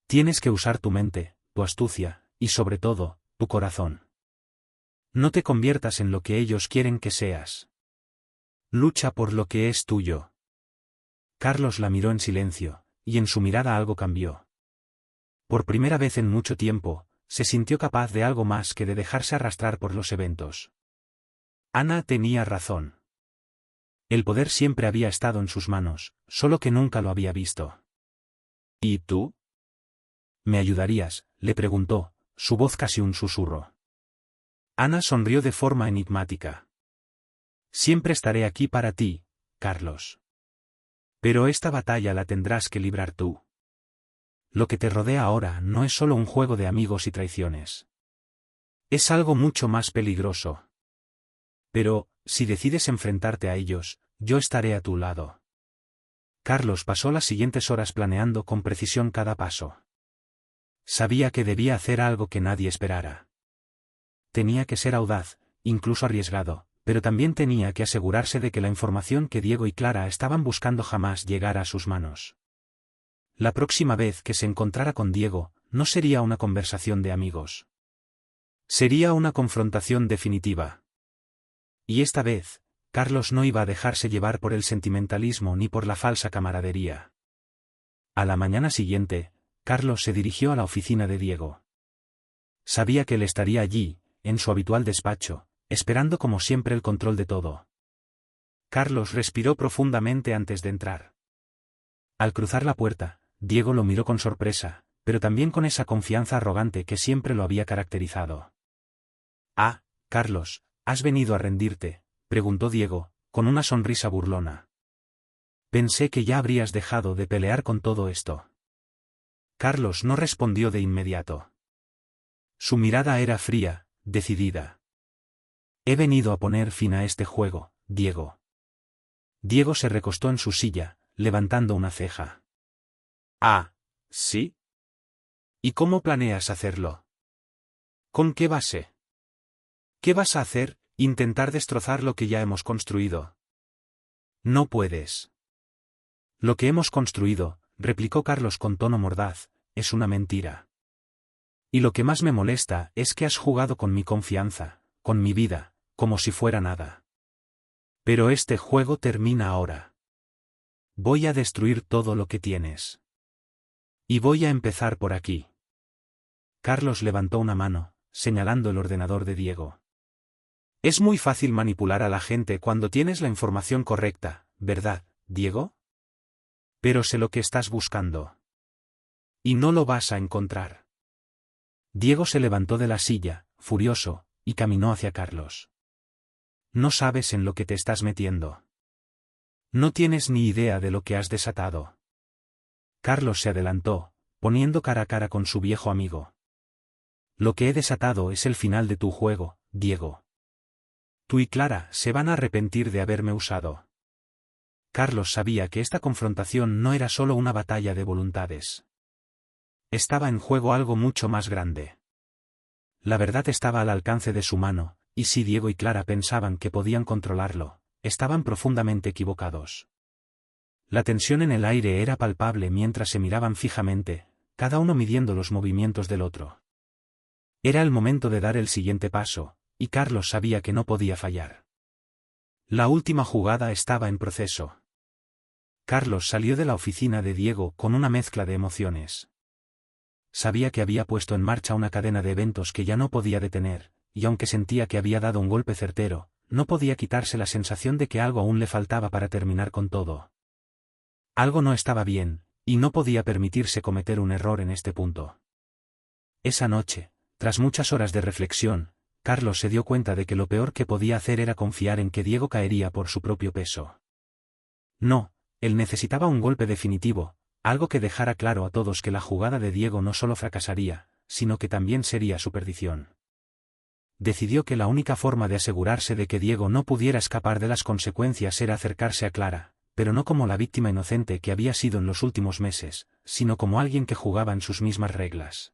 Tienes que usar tu mente, tu astucia, y sobre todo, tu corazón. No te conviertas en lo que ellos quieren que seas. Lucha por lo que es tuyo». Carlos la miró en silencio, y en su mirada algo cambió. Por primera vez en mucho tiempo, se sintió capaz de algo más que de dejarse arrastrar por los eventos. Ana tenía razón. El poder siempre había estado en sus manos, solo que nunca lo había visto. ¿Y tú? ¿Me ayudarías?, le preguntó, su voz casi un susurro. Ana sonrió de forma enigmática. Siempre estaré aquí para ti, Carlos. Pero esta batalla la tendrás que librar tú. Lo que te rodea ahora no es solo un juego de amigos y traiciones. Es algo mucho más peligroso. Pero, si decides enfrentarte a ellos, yo estaré a tu lado. Carlos pasó las siguientes horas planeando con precisión cada paso. Sabía que debía hacer algo que nadie esperara. Tenía que ser audaz, incluso arriesgado, pero también tenía que asegurarse de que la información que Diego y Clara estaban buscando jamás llegara a sus manos. La próxima vez que se encontrara con Diego, no sería una conversación de amigos. Sería una confrontación definitiva. Y esta vez, Carlos no iba a dejarse llevar por el sentimentalismo ni por la falsa camaradería. A la mañana siguiente, Carlos se dirigió a la oficina de Diego. Sabía que él estaría allí, en su habitual despacho, esperando como siempre el control de todo. Carlos respiró profundamente antes de entrar. Al cruzar la puerta, Diego lo miró con sorpresa, pero también con esa confianza arrogante que siempre lo había caracterizado. «Ah, Carlos, ¿has venido a rendirte?», preguntó Diego, con una sonrisa burlona. «Pensé que ya habrías dejado de pelear con todo esto». Carlos no respondió de inmediato. Su mirada era fría, decidida. «He venido a poner fin a este juego, Diego». Diego se recostó en su silla, levantando una ceja. «Ah, ¿sí? ¿Y cómo planeas hacerlo? ¿Con qué base? ¿Qué vas a hacer? ¿Intentar destrozar lo que ya hemos construido?» «No puedes». «Lo que hemos construido», replicó Carlos con tono mordaz, «es una mentira. Y lo que más me molesta es que has jugado con mi confianza, con mi vida, como si fuera nada. Pero este juego termina ahora. Voy a destruir todo lo que tienes. Y voy a empezar por aquí». Carlos levantó una mano, señalando el ordenador de Diego. «Es muy fácil manipular a la gente cuando tienes la información correcta, ¿verdad, Diego? Pero sé lo que estás buscando. Y no lo vas a encontrar». Diego se levantó de la silla, furioso, y caminó hacia Carlos. «No sabes en lo que te estás metiendo. No tienes ni idea de lo que has desatado». Carlos se adelantó, poniendo cara a cara con su viejo amigo. «Lo que he desatado es el final de tu juego, Diego. Tú y Clara se van a arrepentir de haberme usado». Carlos sabía que esta confrontación no era solo una batalla de voluntades. Estaba en juego algo mucho más grande. La verdad estaba al alcance de su mano, y si Diego y Clara pensaban que podían controlarlo, estaban profundamente equivocados. La tensión en el aire era palpable mientras se miraban fijamente, cada uno midiendo los movimientos del otro. Era el momento de dar el siguiente paso, y Carlos sabía que no podía fallar. La última jugada estaba en proceso. Carlos salió de la oficina de Diego con una mezcla de emociones. Sabía que había puesto en marcha una cadena de eventos que ya no podía detener, y aunque sentía que había dado un golpe certero, no podía quitarse la sensación de que algo aún le faltaba para terminar con todo. Algo no estaba bien, y no podía permitirse cometer un error en este punto. Esa noche, tras muchas horas de reflexión, Carlos se dio cuenta de que lo peor que podía hacer era confiar en que Diego caería por su propio peso. No, él necesitaba un golpe definitivo, algo que dejara claro a todos que la jugada de Diego no solo fracasaría, sino que también sería su perdición. Decidió que la única forma de asegurarse de que Diego no pudiera escapar de las consecuencias era acercarse a Clara, pero no como la víctima inocente que había sido en los últimos meses, sino como alguien que jugaba en sus mismas reglas.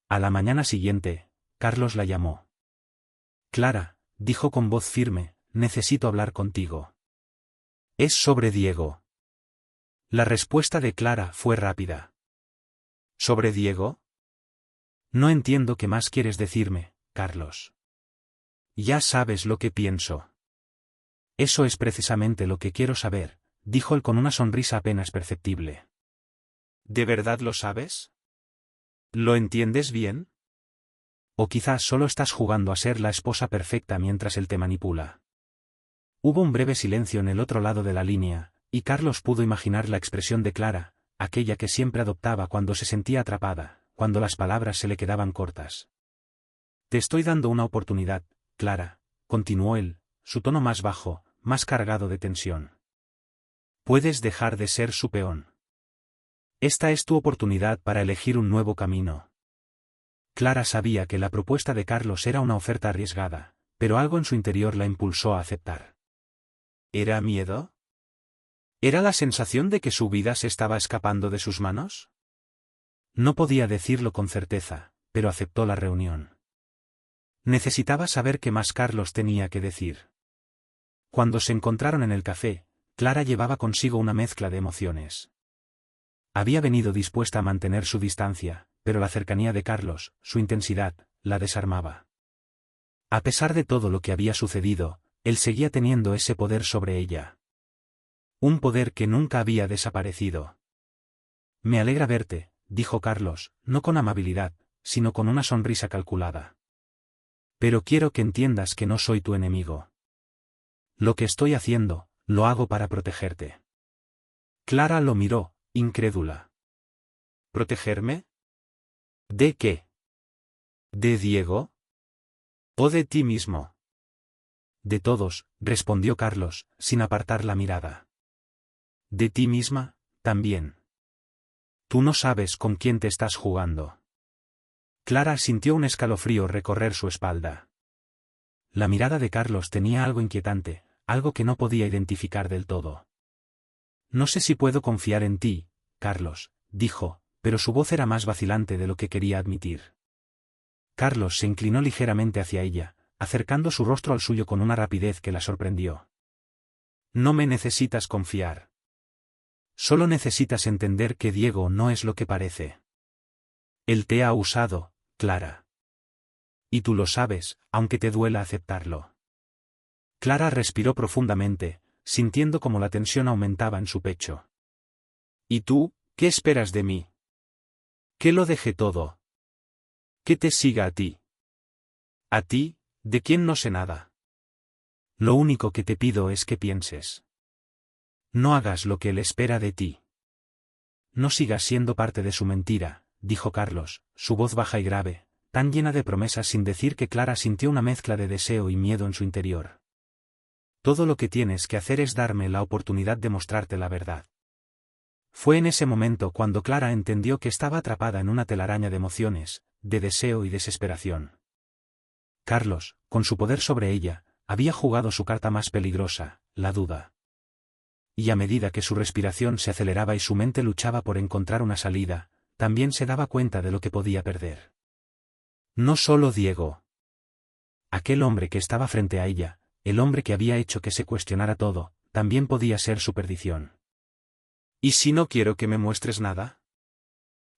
A la mañana siguiente, Carlos la llamó. «Clara», dijo con voz firme, «necesito hablar contigo». «Es sobre Diego». La respuesta de Clara fue rápida. «¿Sobre Diego? No entiendo qué más quieres decirme, Carlos». «Ya sabes lo que pienso». «Eso es precisamente lo que quiero saber», dijo él con una sonrisa apenas perceptible. «¿De verdad lo sabes? ¿Lo entiendes bien? ¿O quizás solo estás jugando a ser la esposa perfecta mientras él te manipula?» Hubo un breve silencio en el otro lado de la línea, y Carlos pudo imaginar la expresión de Clara, aquella que siempre adoptaba cuando se sentía atrapada, cuando las palabras se le quedaban cortas. Te estoy dando una oportunidad, Clara, continuó él, su tono más bajo, más cargado de tensión. Puedes dejar de ser su peón. Esta es tu oportunidad para elegir un nuevo camino. Clara sabía que la propuesta de Carlos era una oferta arriesgada, pero algo en su interior la impulsó a aceptar. ¿Era miedo? ¿Era la sensación de que su vida se estaba escapando de sus manos? No podía decirlo con certeza, pero aceptó la reunión. Necesitaba saber qué más Carlos tenía que decir. Cuando se encontraron en el café, Clara llevaba consigo una mezcla de emociones. Había venido dispuesta a mantener su distancia, pero la cercanía de Carlos, su intensidad, la desarmaba. A pesar de todo lo que había sucedido, él seguía teniendo ese poder sobre ella. Un poder que nunca había desaparecido. Me alegra verte, dijo Carlos, no con amabilidad, sino con una sonrisa calculada. Pero quiero que entiendas que no soy tu enemigo. Lo que estoy haciendo, lo hago para protegerte. Clara lo miró, incrédula. ¿Protegerme? ¿De qué? ¿De Diego? ¿O de ti mismo? De todos, respondió Carlos, sin apartar la mirada. De ti misma, también. Tú no sabes con quién te estás jugando. Clara sintió un escalofrío recorrer su espalda. La mirada de Carlos tenía algo inquietante, algo que no podía identificar del todo. No sé si puedo confiar en ti, Carlos, dijo, pero su voz era más vacilante de lo que quería admitir. Carlos se inclinó ligeramente hacia ella, acercando su rostro al suyo con una rapidez que la sorprendió. No me necesitas confiar. Solo necesitas entender que Diego no es lo que parece. Él te ha usado, Clara. Y tú lo sabes, aunque te duela aceptarlo. Clara respiró profundamente, sintiendo como la tensión aumentaba en su pecho. ¿Y tú, qué esperas de mí? Que lo deje todo. Que te siga a ti. A ti, de quien no sé nada. Lo único que te pido es que pienses. No hagas lo que él espera de ti. No sigas siendo parte de su mentira, dijo Carlos, su voz baja y grave, tan llena de promesas sin decir que Clara sintió una mezcla de deseo y miedo en su interior. Todo lo que tienes que hacer es darme la oportunidad de mostrarte la verdad. Fue en ese momento cuando Clara entendió que estaba atrapada en una telaraña de emociones, de deseo y desesperación. Carlos, con su poder sobre ella, había jugado su carta más peligrosa, la duda. Y a medida que su respiración se aceleraba y su mente luchaba por encontrar una salida, también se daba cuenta de lo que podía perder. No solo Diego. Aquel hombre que estaba frente a ella, el hombre que había hecho que se cuestionara todo, también podía ser su perdición. ¿Y si no quiero que me muestres nada?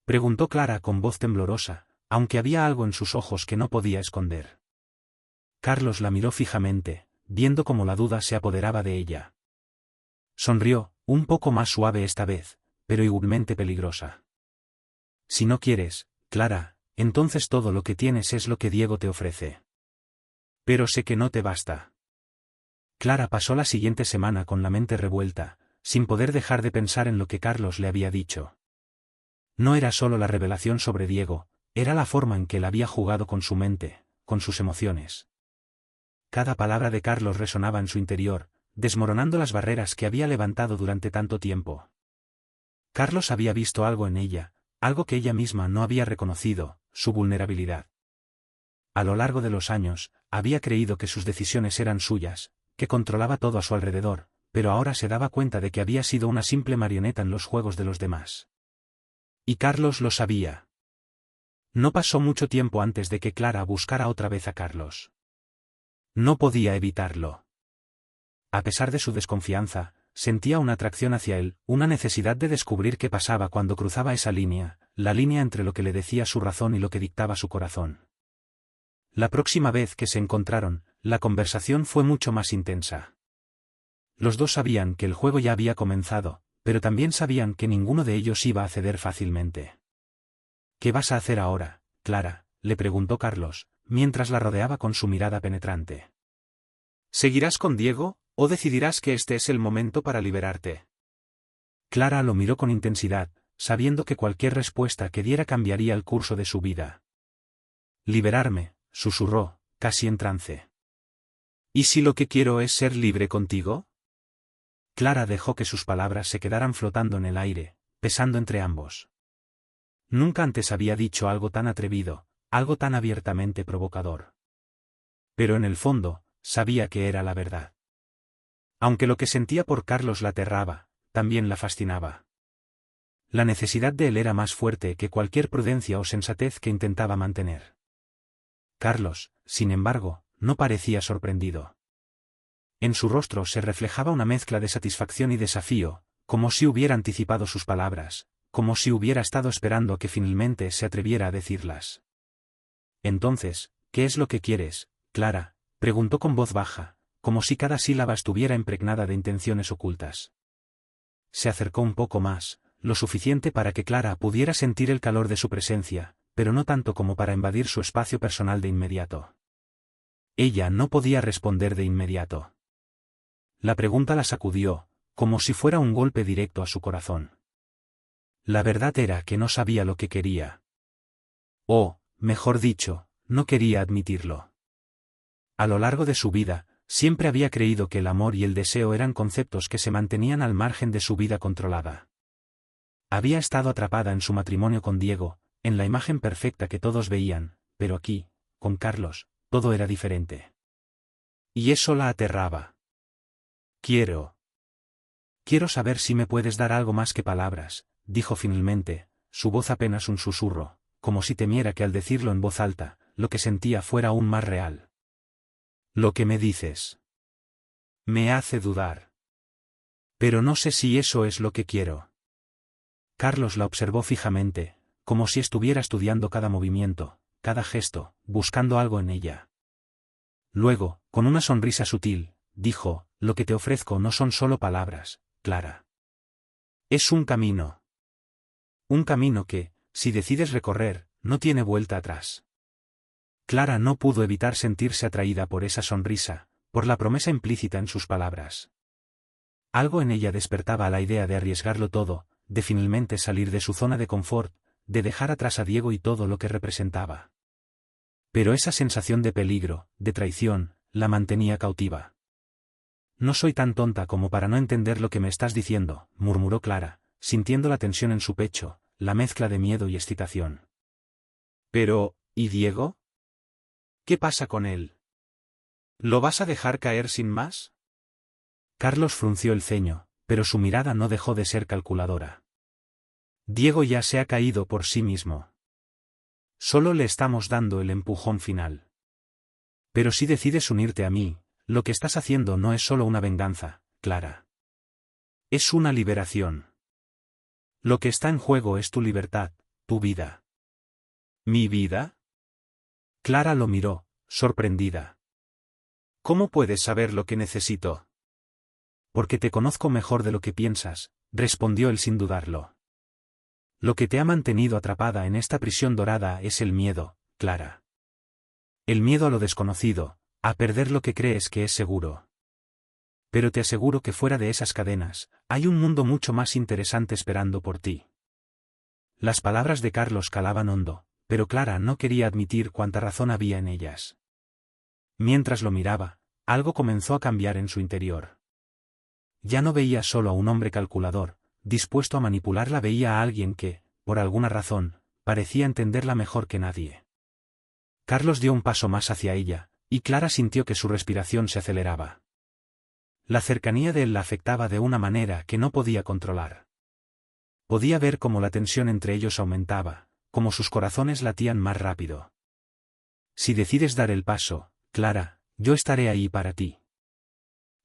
Preguntó Clara con voz temblorosa, aunque había algo en sus ojos que no podía esconder. Carlos la miró fijamente, viendo cómo la duda se apoderaba de ella. Sonrió, un poco más suave esta vez, pero igualmente peligrosa. Si no quieres, Clara, entonces todo lo que tienes es lo que Diego te ofrece. Pero sé que no te basta. Clara pasó la siguiente semana con la mente revuelta, sin poder dejar de pensar en lo que Carlos le había dicho. No era solo la revelación sobre Diego, era la forma en que él había jugado con su mente, con sus emociones. Cada palabra de Carlos resonaba en su interior, desmoronando las barreras que había levantado durante tanto tiempo. Carlos había visto algo en ella, algo que ella misma no había reconocido, su vulnerabilidad. A lo largo de los años, había creído que sus decisiones eran suyas, que controlaba todo a su alrededor, pero ahora se daba cuenta de que había sido una simple marioneta en los juegos de los demás. Y Carlos lo sabía. No pasó mucho tiempo antes de que Clara buscara otra vez a Carlos. No podía evitarlo. A pesar de su desconfianza, sentía una atracción hacia él, una necesidad de descubrir qué pasaba cuando cruzaba esa línea, la línea entre lo que le decía su razón y lo que dictaba su corazón. La próxima vez que se encontraron, la conversación fue mucho más intensa. Los dos sabían que el juego ya había comenzado, pero también sabían que ninguno de ellos iba a ceder fácilmente. ¿Qué vas a hacer ahora, Clara?, le preguntó Carlos, mientras la rodeaba con su mirada penetrante. ¿Seguirás con Diego, ¿O decidirás que este es el momento para liberarte? Clara lo miró con intensidad, sabiendo que cualquier respuesta que diera cambiaría el curso de su vida. Liberarme, susurró, casi en trance. ¿Y si lo que quiero es ser libre contigo? Clara dejó que sus palabras se quedaran flotando en el aire, pesando entre ambos. Nunca antes había dicho algo tan atrevido, algo tan abiertamente provocador. Pero en el fondo, sabía que era la verdad. Aunque lo que sentía por Carlos la aterraba, también la fascinaba. La necesidad de él era más fuerte que cualquier prudencia o sensatez que intentaba mantener. Carlos, sin embargo, no parecía sorprendido. En su rostro se reflejaba una mezcla de satisfacción y desafío, como si hubiera anticipado sus palabras, como si hubiera estado esperando que finalmente se atreviera a decirlas. Entonces, ¿qué es lo que quieres, Clara?, preguntó con voz baja, como si cada sílaba estuviera impregnada de intenciones ocultas. Se acercó un poco más, lo suficiente para que Clara pudiera sentir el calor de su presencia, pero no tanto como para invadir su espacio personal de inmediato. Ella no podía responder de inmediato. La pregunta la sacudió, como si fuera un golpe directo a su corazón. La verdad era que no sabía lo que quería. O, mejor dicho, no quería admitirlo. A lo largo de su vida, siempre había creído que el amor y el deseo eran conceptos que se mantenían al margen de su vida controlada. Había estado atrapada en su matrimonio con Diego, en la imagen perfecta que todos veían, pero aquí, con Carlos, todo era diferente. Y eso la aterraba. Quiero saber si me puedes dar algo más que palabras, dijo finalmente, su voz apenas un susurro, como si temiera que al decirlo en voz alta, lo que sentía fuera aún más real. Lo que me dices me hace dudar. Pero no sé si eso es lo que quiero. Carlos la observó fijamente, como si estuviera estudiando cada movimiento, cada gesto, buscando algo en ella. Luego, con una sonrisa sutil, dijo, lo que te ofrezco no son solo palabras, Clara. Es un camino. Un camino que, si decides recorrer, no tiene vuelta atrás. Clara no pudo evitar sentirse atraída por esa sonrisa, por la promesa implícita en sus palabras. Algo en ella despertaba a la idea de arriesgarlo todo, de finalmente salir de su zona de confort, de dejar atrás a Diego y todo lo que representaba. Pero esa sensación de peligro, de traición, la mantenía cautiva. No soy tan tonta como para no entender lo que me estás diciendo, murmuró Clara, sintiendo la tensión en su pecho, la mezcla de miedo y excitación. Pero, ¿y Diego? ¿Qué pasa con él? ¿Lo vas a dejar caer sin más? Carlos frunció el ceño, pero su mirada no dejó de ser calculadora. Diego ya se ha caído por sí mismo. Solo le estamos dando el empujón final. Pero si decides unirte a mí, lo que estás haciendo no es solo una venganza, Clara. Es una liberación. Lo que está en juego es tu libertad, tu vida. ¿Mi vida? Clara lo miró, sorprendida. ¿Cómo puedes saber lo que necesito? Porque te conozco mejor de lo que piensas, respondió él sin dudarlo. Lo que te ha mantenido atrapada en esta prisión dorada es el miedo, Clara. El miedo a lo desconocido, a perder lo que crees que es seguro. Pero te aseguro que fuera de esas cadenas, hay un mundo mucho más interesante esperando por ti. Las palabras de Carlos calaban hondo, pero Clara no quería admitir cuánta razón había en ellas. Mientras lo miraba, algo comenzó a cambiar en su interior. Ya no veía solo a un hombre calculador, dispuesto a manipularla, veía a alguien que, por alguna razón, parecía entenderla mejor que nadie. Carlos dio un paso más hacia ella, y Clara sintió que su respiración se aceleraba. La cercanía de él la afectaba de una manera que no podía controlar. Podía ver cómo la tensión entre ellos aumentaba, cómo sus corazones latían más rápido. Si decides dar el paso, Clara, yo estaré ahí para ti.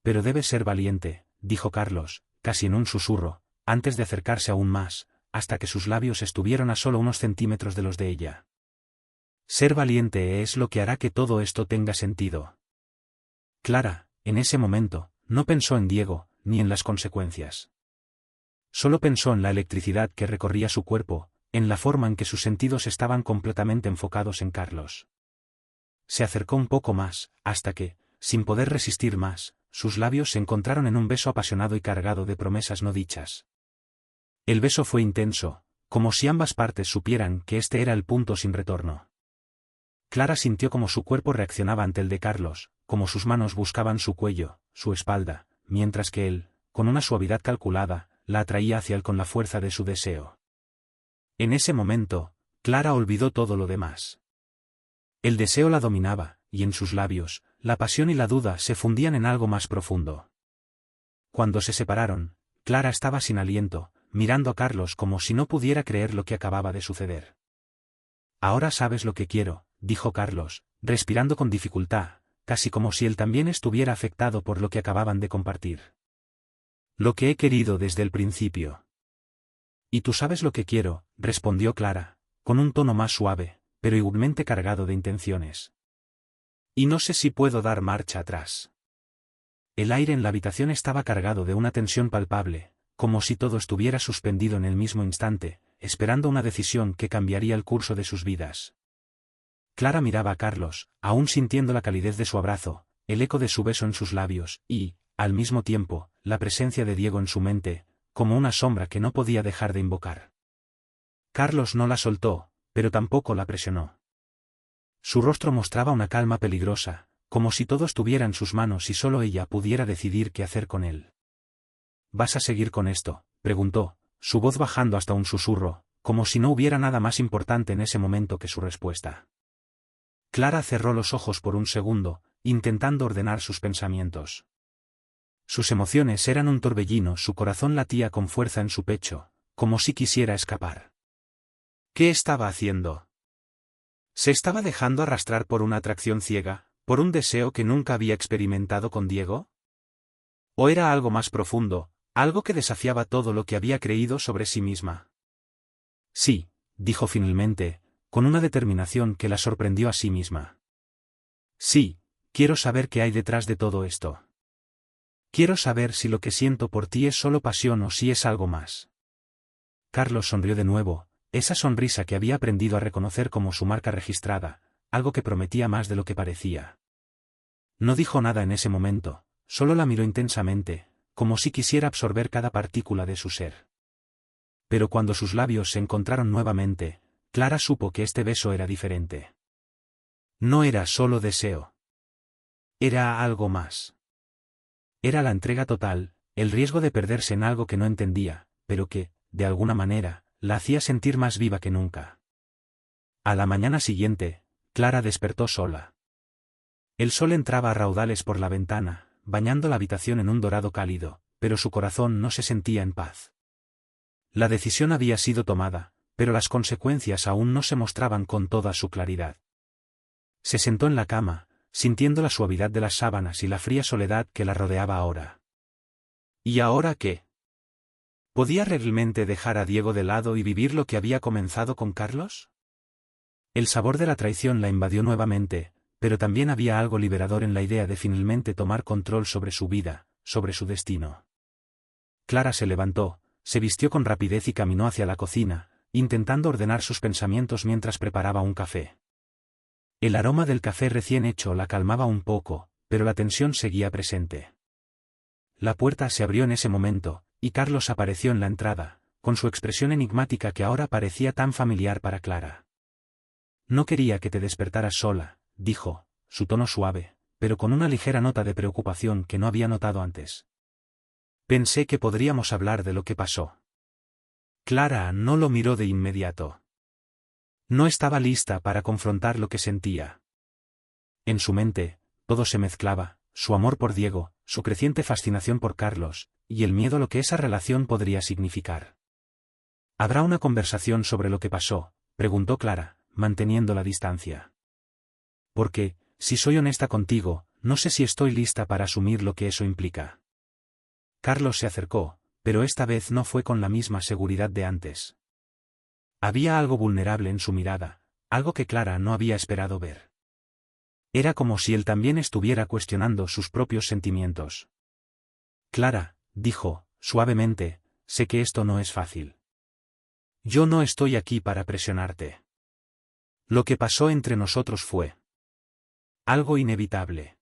Pero debes ser valiente, dijo Carlos, casi en un susurro, antes de acercarse aún más, hasta que sus labios estuvieron a solo unos centímetros de los de ella. Ser valiente es lo que hará que todo esto tenga sentido. Clara, en ese momento, no pensó en Diego, ni en las consecuencias. Solo pensó en la electricidad que recorría su cuerpo, en la forma en que sus sentidos estaban completamente enfocados en Carlos. Se acercó un poco más, hasta que, sin poder resistir más, sus labios se encontraron en un beso apasionado y cargado de promesas no dichas. El beso fue intenso, como si ambas partes supieran que este era el punto sin retorno. Clara sintió como su cuerpo reaccionaba ante el de Carlos, como sus manos buscaban su cuello, su espalda, mientras que él, con una suavidad calculada, la atraía hacia él con la fuerza de su deseo. En ese momento, Clara olvidó todo lo demás. El deseo la dominaba, y en sus labios, la pasión y la duda se fundían en algo más profundo. Cuando se separaron, Clara estaba sin aliento, mirando a Carlos como si no pudiera creer lo que acababa de suceder. «Ahora sabes lo que quiero», dijo Carlos, respirando con dificultad, casi como si él también estuviera afectado por lo que acababan de compartir. «Lo que he querido desde el principio». «Y tú sabes lo que quiero», respondió Clara, con un tono más suave, pero igualmente cargado de intenciones. «Y no sé si puedo dar marcha atrás». El aire en la habitación estaba cargado de una tensión palpable, como si todo estuviera suspendido en el mismo instante, esperando una decisión que cambiaría el curso de sus vidas. Clara miraba a Carlos, aún sintiendo la calidez de su abrazo, el eco de su beso en sus labios, y, al mismo tiempo, la presencia de Diego en su mente, como una sombra que no podía dejar de invocar. Carlos no la soltó, pero tampoco la presionó. Su rostro mostraba una calma peligrosa, como si todo estuviera en sus manos y solo ella pudiera decidir qué hacer con él. «¿Vas a seguir con esto?», preguntó, su voz bajando hasta un susurro, como si no hubiera nada más importante en ese momento que su respuesta. Clara cerró los ojos por un segundo, intentando ordenar sus pensamientos. Sus emociones eran un torbellino, su corazón latía con fuerza en su pecho, como si quisiera escapar. ¿Qué estaba haciendo? ¿Se estaba dejando arrastrar por una atracción ciega, por un deseo que nunca había experimentado con Diego? ¿O era algo más profundo, algo que desafiaba todo lo que había creído sobre sí misma? «Sí», dijo finalmente, con una determinación que la sorprendió a sí misma. «Sí, quiero saber qué hay detrás de todo esto. Quiero saber si lo que siento por ti es solo pasión o si es algo más». Carlos sonrió de nuevo, esa sonrisa que había aprendido a reconocer como su marca registrada, algo que prometía más de lo que parecía. No dijo nada en ese momento, solo la miró intensamente, como si quisiera absorber cada partícula de su ser. Pero cuando sus labios se encontraron nuevamente, Clara supo que este beso era diferente. No era solo deseo. Era algo más. Era la entrega total, el riesgo de perderse en algo que no entendía, pero que, de alguna manera, la hacía sentir más viva que nunca. A la mañana siguiente, Clara despertó sola. El sol entraba a raudales por la ventana, bañando la habitación en un dorado cálido, pero su corazón no se sentía en paz. La decisión había sido tomada, pero las consecuencias aún no se mostraban con toda su claridad. Se sentó en la cama, sintiendo la suavidad de las sábanas y la fría soledad que la rodeaba ahora. ¿Y ahora qué? ¿Podía realmente dejar a Diego de lado y vivir lo que había comenzado con Carlos? El sabor de la traición la invadió nuevamente, pero también había algo liberador en la idea de finalmente tomar control sobre su vida, sobre su destino. Clara se levantó, se vistió con rapidez y caminó hacia la cocina, intentando ordenar sus pensamientos mientras preparaba un café. El aroma del café recién hecho la calmaba un poco, pero la tensión seguía presente. La puerta se abrió en ese momento, y Carlos apareció en la entrada, con su expresión enigmática que ahora parecía tan familiar para Clara. «No quería que te despertaras sola», dijo, su tono suave, pero con una ligera nota de preocupación que no había notado antes. «Pensé que podríamos hablar de lo que pasó». Clara no lo miró de inmediato. No estaba lista para confrontar lo que sentía. En su mente, todo se mezclaba, su amor por Diego, su creciente fascinación por Carlos, y el miedo a lo que esa relación podría significar. «¿Habrá una conversación sobre lo que pasó?», preguntó Clara, manteniendo la distancia. «Porque, si soy honesta contigo, no sé si estoy lista para asumir lo que eso implica». Carlos se acercó, pero esta vez no fue con la misma seguridad de antes. Había algo vulnerable en su mirada, algo que Clara no había esperado ver. Era como si él también estuviera cuestionando sus propios sentimientos. «Clara», dijo, suavemente, «sé que esto no es fácil. Yo no estoy aquí para presionarte. Lo que pasó entre nosotros fue algo inevitable.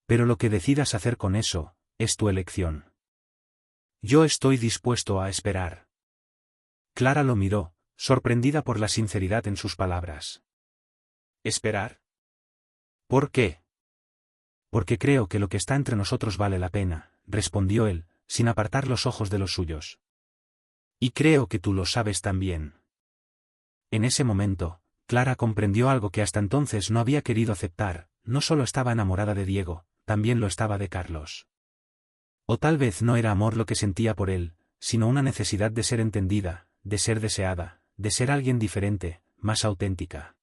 Pero lo que decidas hacer con eso, es tu elección. Yo estoy dispuesto a esperar. Clara lo miró, sorprendida por la sinceridad en sus palabras. ¿Esperar? ¿Por qué? Porque creo que lo que está entre nosotros vale la pena, respondió él, sin apartar los ojos de los suyos. Y creo que tú lo sabes también. En ese momento, Clara comprendió algo que hasta entonces no había querido aceptar: no solo estaba enamorada de Diego, también lo estaba de Carlos. O tal vez no era amor lo que sentía por él, sino una necesidad de ser entendida, de ser deseada, de ser alguien diferente, más auténtica.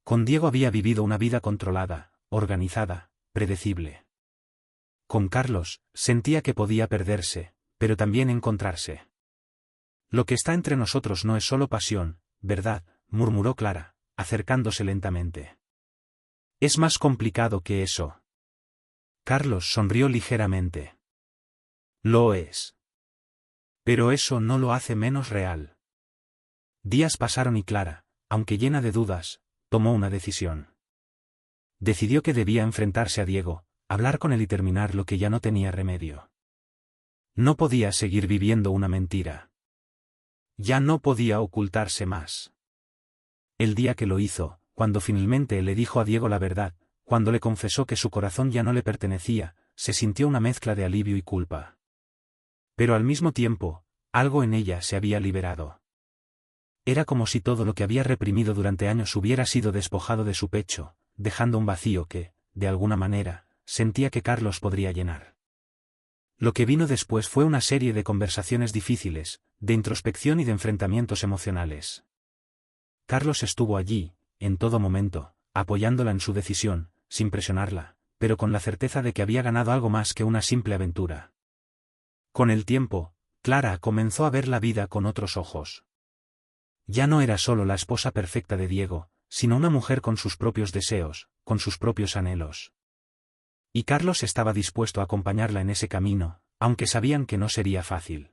Con Diego había vivido una vida controlada, organizada, predecible. Con Carlos, sentía que podía perderse, pero también encontrarse. Lo que está entre nosotros no es solo pasión, ¿verdad?, murmuró Clara, acercándose lentamente. Es más complicado que eso. Carlos sonrió ligeramente. Lo es. Pero eso no lo hace menos real. Días pasaron y Clara, aunque llena de dudas, tomó una decisión. Decidió que debía enfrentarse a Diego, hablar con él y terminar lo que ya no tenía remedio. No podía seguir viviendo una mentira. Ya no podía ocultarse más. El día que lo hizo, cuando finalmente le dijo a Diego la verdad, cuando le confesó que su corazón ya no le pertenecía, se sintió una mezcla de alivio y culpa. Pero al mismo tiempo, algo en ella se había liberado. Era como si todo lo que había reprimido durante años hubiera sido despojado de su pecho, dejando un vacío que, de alguna manera, sentía que Carlos podría llenar. Lo que vino después fue una serie de conversaciones difíciles, de introspección y de enfrentamientos emocionales. Carlos estuvo allí, en todo momento, apoyándola en su decisión, sin presionarla, pero con la certeza de que había ganado algo más que una simple aventura. Con el tiempo, Clara comenzó a ver la vida con otros ojos. Ya no era solo la esposa perfecta de Diego, sino una mujer con sus propios deseos, con sus propios anhelos. Y Carlos estaba dispuesto a acompañarla en ese camino, aunque sabían que no sería fácil.